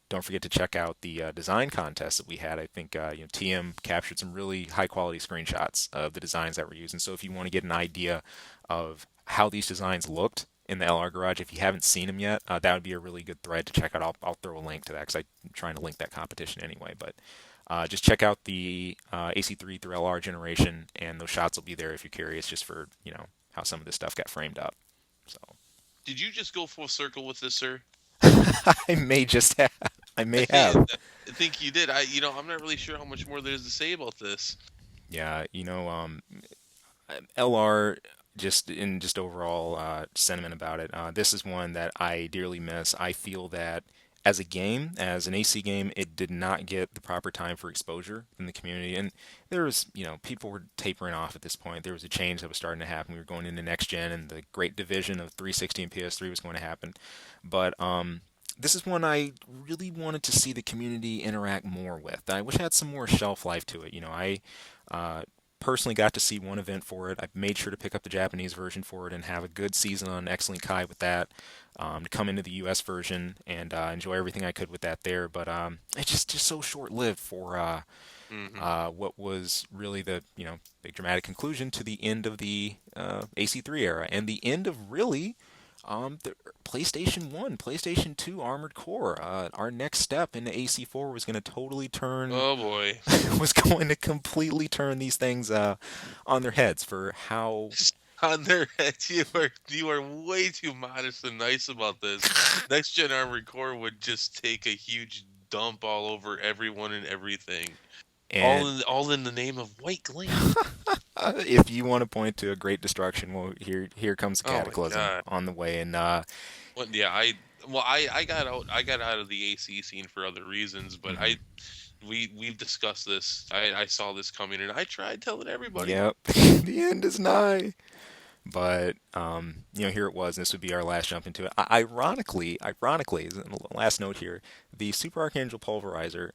Don't forget to check out the design contest that we had. I think TM captured some really high quality screenshots of the designs that we're using. So if you want to get an idea of how these designs looked in the LR Garage, if you haven't seen them yet, that would be a really good thread to check out. I'll throw a link to that because I'm trying to link that competition anyway. But just check out the AC3 through LR generation, and those shots will be there if you're curious, just for how some of this stuff got framed up. So. Did you just go full circle with this, sir? I may just have. I I may think have. I think you did. I'm not really sure how much more there is to say about this. Yeah, LR, just overall sentiment about it. This is one that I dearly miss. I feel that as a game, as an AC game, it did not get the proper time for exposure in the community. And there was, people were tapering off at this point. There was a change that was starting to happen. We were going into next gen, and the great division of 360 and PS3 was going to happen. But this is one I really wanted to see the community interact more with. I wish I had some more shelf life to it. I uh, personally got to see one event for it. I made sure to pick up the Japanese version for it and have a good season on Excellent Kai with that. To come into the U.S. version and enjoy everything I could with that there, but it's just so short-lived for Hmm. what was really the big dramatic conclusion to the end of the AC3 era and the end of really the PlayStation 1, PlayStation 2 Armored Core. Our next step into AC4 was going to totally turn, Oh boy. was going to completely turn these things on their heads for how. On their heads, you are way too modest and nice about this. Next Gen Armored Core would just take a huge dump all over everyone and everything, And all in the name of white glam. if you want to point to a great destruction, well, here comes a Oh my cataclysm god. on the way, and Well, yeah, I got out of the AC scene for other reasons, but mhm. we've discussed this. I saw this coming, and I tried telling everybody. Yep, the end is nigh. But here it was. And this would be our last jump into it. Ironically, last note here, the Super Archangel Pulverizer,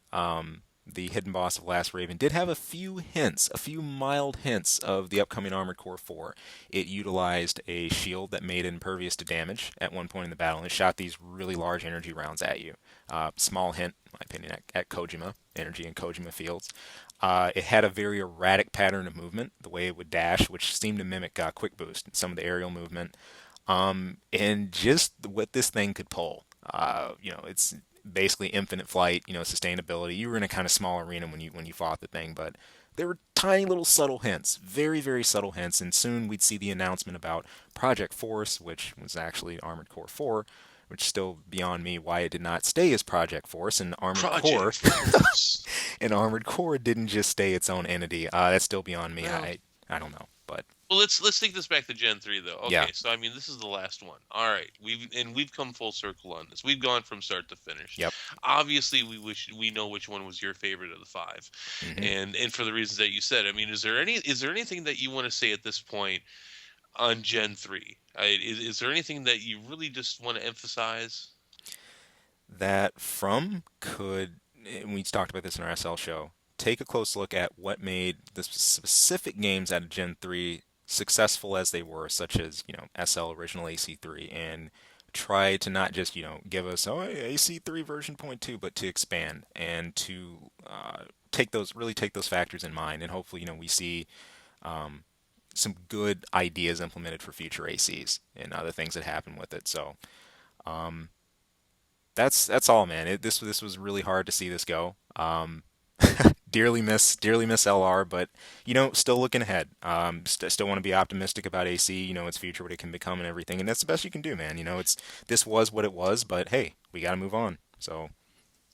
the hidden boss of Last Raven, did have a few hints, a few mild hints of the upcoming Armored Core 4. It utilized a shield that made it impervious to damage at one point in the battle, and it shot these really large energy rounds at you. Small hint, in my opinion, at Kojima, energy in Kojima fields. It had a very erratic pattern of movement, the way it would dash, which seemed to mimic Quick Boost, some of the aerial movement, and just what this thing could pull. It's basically infinite flight, sustainability. You were in a kind of small arena when you fought the thing, but there were tiny little subtle hints, very very subtle hints, and soon we'd see the announcement about Project Force, which was actually Armored Core 4, which is still beyond me why it did not stay as Project Force and Armored Core. Project Force. And Armored Core didn't just stay its own entity. That's still beyond me. Well, I don't know, but well, let's take this back to Gen 3 though. yeah, Okay, so I mean, this is the last one. All right, we've come full circle on this. We've gone from start to finish. yep. Obviously, we know which one was your favorite of the five, hmm and for the reasons that you said. I mean, is there anything that you want to say at this point on Gen 3? Is there anything that you really just want to emphasize? That From could, and we talked about this in our SL show, take a close look at what made the specific games out of Gen 3 successful as they were, such as, SL Original AC3, and try to not just, give us, oh, AC3 version point 2, but to expand and to really take those factors in mind. And hopefully, we see um, some good ideas implemented for future ACs and other things that happen with it. So, um, that's all, man. This was really hard to see this go. Dearly miss LR, but still looking ahead. Still want to be optimistic about AC. Its future, what it can become, and everything. And that's the best you can do, man. This was what it was, but hey, we got to move on. So,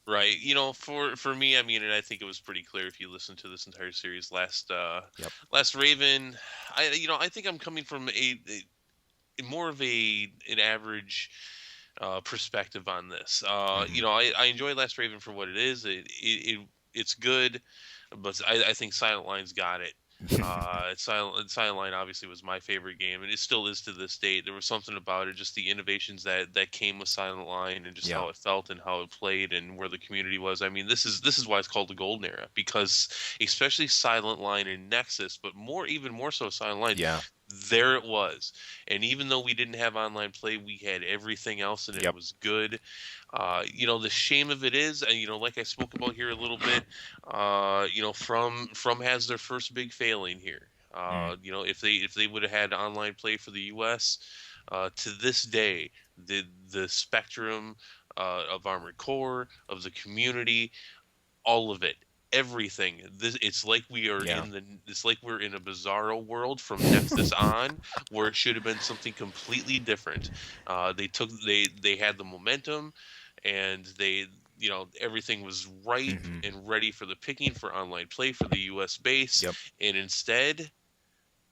Right. For me, I mean, and I think it was pretty clear if you listen to this entire series. yep. Last Raven, I think I'm coming from a more of an average perspective on this. hmm I enjoy Last Raven for what it is. It's good, but I think Silent Line's got it. Silent Line obviously was my favorite game, and it still is to this date. There was something about it, just the innovations that came with Silent Line, and just yeah. how it felt and how it played, and where the community was. I mean, this is why it's called the golden era, because especially Silent Line and Nexus, but even more so Silent Line, Yeah. there it was. And even though we didn't have online play, we had everything else, and it Yep. was good. The shame of it is, like I spoke about here a little bit, from has their first big failing here. Mm. If they would have had online play for the U.S., to this day, the spectrum of Armored Core, of the community, all of it, everything. It's like Yeah. it's like we're in a bizarro world from Nexus on, where it should have been something completely different. They had the momentum, and everything was ripe hmm and ready for the picking for online play for the U.S. base, Yep. and instead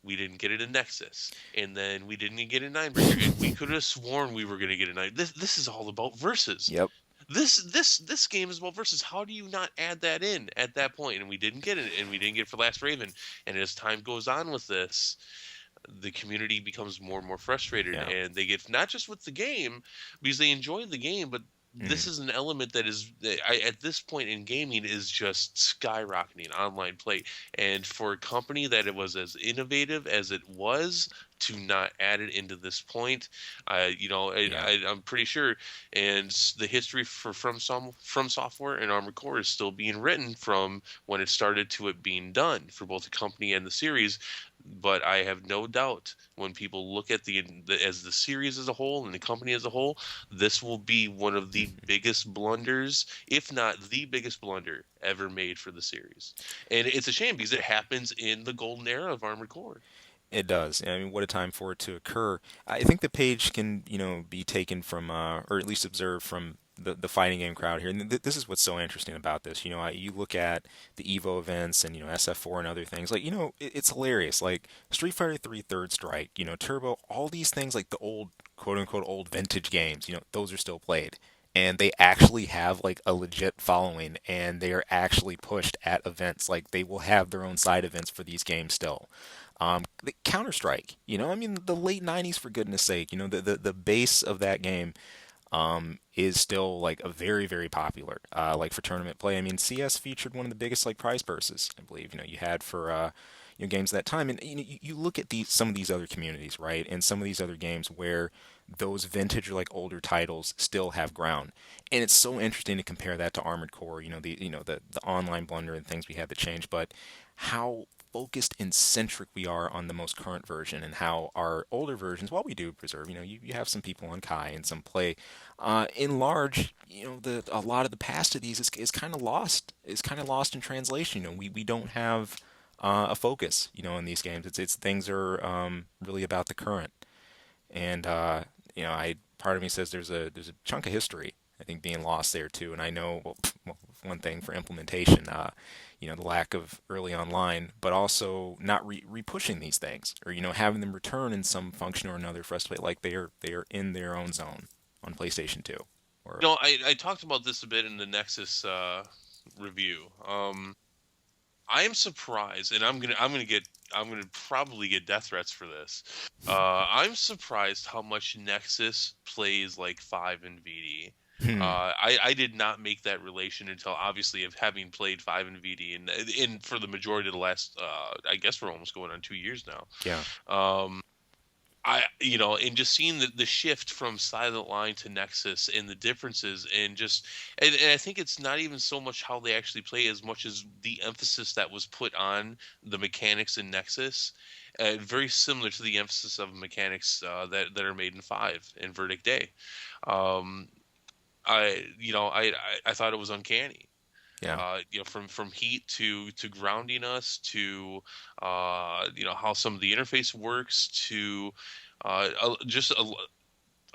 we didn't get it in Nexus, and then we didn't get a Ninebreaker, and we could have sworn we were going to get a Nine. This is all about versus. Yep. This game as well versus how do you not add that in at that point? And we didn't get it, and we didn't get it for Last Raven. And as time goes on with this, the community becomes more and more frustrated, Yeah. and they get not just with the game because they enjoy the game, but Mhm. this is an element that is at this point in gaming is just skyrocketing online play. And for a company that it was as innovative as it was to not add it into this point, Yeah. I'm pretty sure. And the history from software and Armored Core is still being written from when it started to it being done for both the company and the series. But I have no doubt when people look at as the series as a whole and the company as a whole, this will be one of the biggest blunders, if not the biggest blunder ever made for the series. And it's a shame because it happens in the golden era of Armored Core. It does. I mean, what a time for it to occur. I think the page can, be taken from, or at least observed from the fighting game crowd here. And this is what's so interesting about this. You look at the Evo events and, SF4 and other things. Like, it's hilarious. Like Street Fighter 3 Third Strike, Turbo, all these things, like the old, quote unquote, old vintage games, those are still played. And they actually have like a legit following, and they are actually pushed at events. Like they will have their own side events for these games still. The Counter Strike, I mean, the late '90s, for goodness sake, the base of that game is still like a very, very popular, like for tournament play. I mean, CS featured one of the biggest like prize purses, I believe, you had for games at that time. And you look at some of these other communities, right, and some of these other games where those vintage or like older titles still have ground. And it's so interesting to compare that to Armored Core, the online blunder and things we had to change, but how focused and centric we are on the most current version, and how our older versions, while we do preserve, you have some people on Kai and some play, in large, a lot of the past of these is kind of lost. Is kind of lost in translation. We don't have a focus, in these games. It's things are really about the current. And I part of me says there's a chunk of history, I think, being lost there too. And I know, well, one thing for implementation, the lack of early online, but also not re-pushing these things, or having them return in some function or another for us to play, like they are in their own zone on PlayStation 2. Or I talked about this a bit in the Nexus review. I am surprised, and I'm gonna probably get death threats for this. I'm surprised how much Nexus plays like Five and VD. hmm, I did not make that relation until obviously of having played Five and VD, and for the majority of the last, I guess we're almost going on 2 years now. yeah, And just seeing the shift from Silent Line to Nexus and the differences, and I think it's not even so much how they actually play as much as the emphasis that was put on the mechanics in Nexus, very similar to the emphasis of mechanics that are made in Five and Verdict Day. Um, I thought it was uncanny. yeah, From heat to grounding us to how some of the interface works to just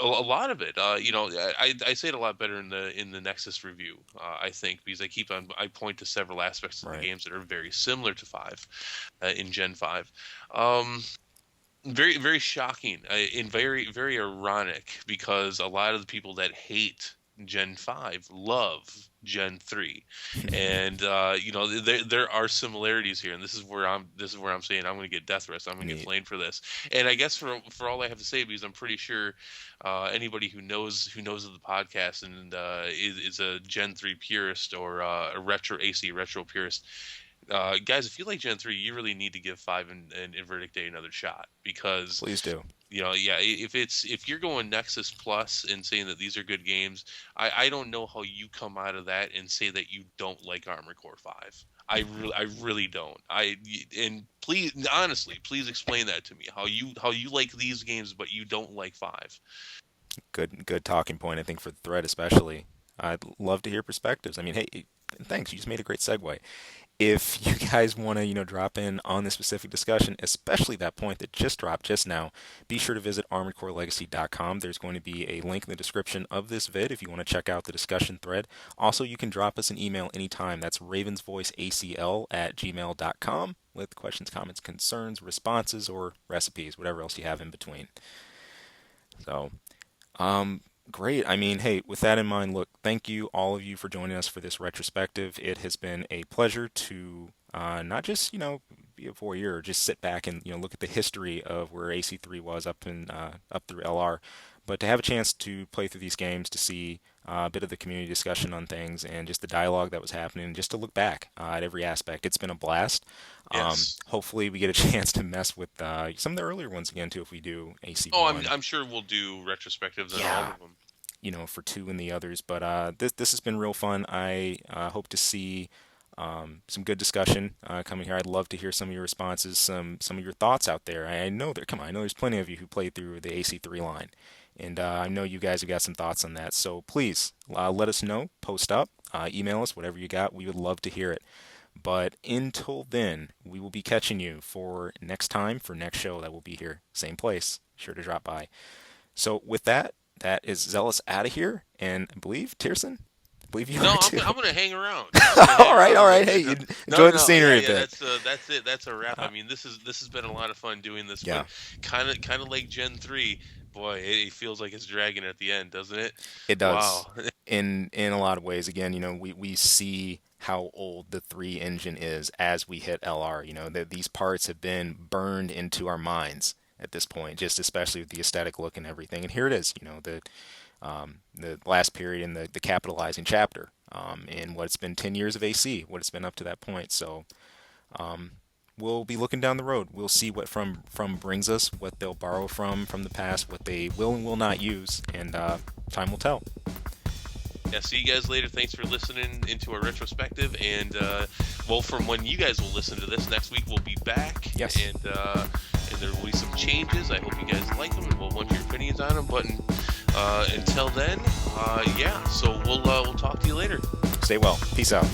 a lot of it. I say it a lot better in the Nexus review. I think because I point to several aspects of the right, games that are very similar to Five in Gen 5. Um, Very very shocking and very very ironic because a lot of the people that hate Gen 5 love Gen 3. And there are similarities here, and this is where I'm saying I'm going to get death threats. I'm going to get neat. flamed for this. And I guess for all I have to say, because I'm pretty sure anybody who knows of the podcast and is a Gen 3 purist or a retro purist, guys, if you like Gen 3, you really need to give 5 and Verdict Day another shot because, Please do. yeah, if you're going Nexus Plus and saying that these are good games, I don't know how you come out of that and say that you don't like Armored Core 5. I really don't. And please, honestly, please explain that to me. How you like these games but you don't like 5. Good talking point, I think, for the thread especially. I'd love to hear perspectives. I mean, hey, thanks. You just made a great segue. If you guys want to, drop in on this specific discussion, especially that point that just dropped just now, be sure to visit armoredcorelegacy.com. There's going to be a link in the description of this vid if you want to check out the discussion thread. Also, you can drop us an email anytime. That's ravensvoiceacl@gmail.com with questions, comments, concerns, responses, or recipes, whatever else you have in between. So, Great. I mean, hey, with that in mind, look, thank you all of you for joining us for this retrospective. It has been a pleasure to not just, be a voyeur, just sit back and, look at the history of where AC3 was up through LR, but to have a chance to play through these games, to see a bit of the community discussion on things and just the dialogue that was happening, just to look back at every aspect. It's been a blast. Yes. Hopefully, we get a chance to mess with some of the earlier ones again too if we do Oh, I'm AC1. I'm sure we'll do retrospectives on all Yeah, of them. for two and the others. But this has been real fun. I hope to see some good discussion coming here. I'd love to hear some of your responses, some of your thoughts out there. I know there. Come on, I know there's plenty of you who played through the AC3 line, and I know you guys have got some thoughts on that. So please let us know. Post up, email us, whatever you got. We would love to hear it. But until then, we will be catching you for next time for next show that will be here, same place. Sure to drop by. So with that, that is Zealous out of here, and I believe Tierson, I believe you No, are I'm too. gonna, I'm gonna hang around. I'm gonna hang All right, around all a right. little Hey, bit. No, no, enjoy the no, yeah, scenery a yeah. bit. That's it. That's a wrap. Uh, I mean, this has been a lot of fun doing this, but yeah, kind of like Gen 3. Boy, it feels like it's dragging at the end, doesn't it? it does. Wow. In a lot of ways, again, we see how old the three engine is as we hit LR. That these parts have been burned into our minds at this point, just especially with the aesthetic look and everything. And here it is, the last period in the capitalizing chapter, in what it's been 10 years of AC, what it's been up to that point. So we'll be looking down the road. We'll see what from brings us, what they'll borrow from the past, what they will and will not use, and time will tell. Yeah, see you guys later. Thanks for listening into our retrospective. And, well, from when you guys will listen to this, next week we'll be back. Yes. And there will be some changes. I hope you guys like them, and we'll want your opinions on them. But until then, yeah, so we'll talk to you later. Stay well. Peace out.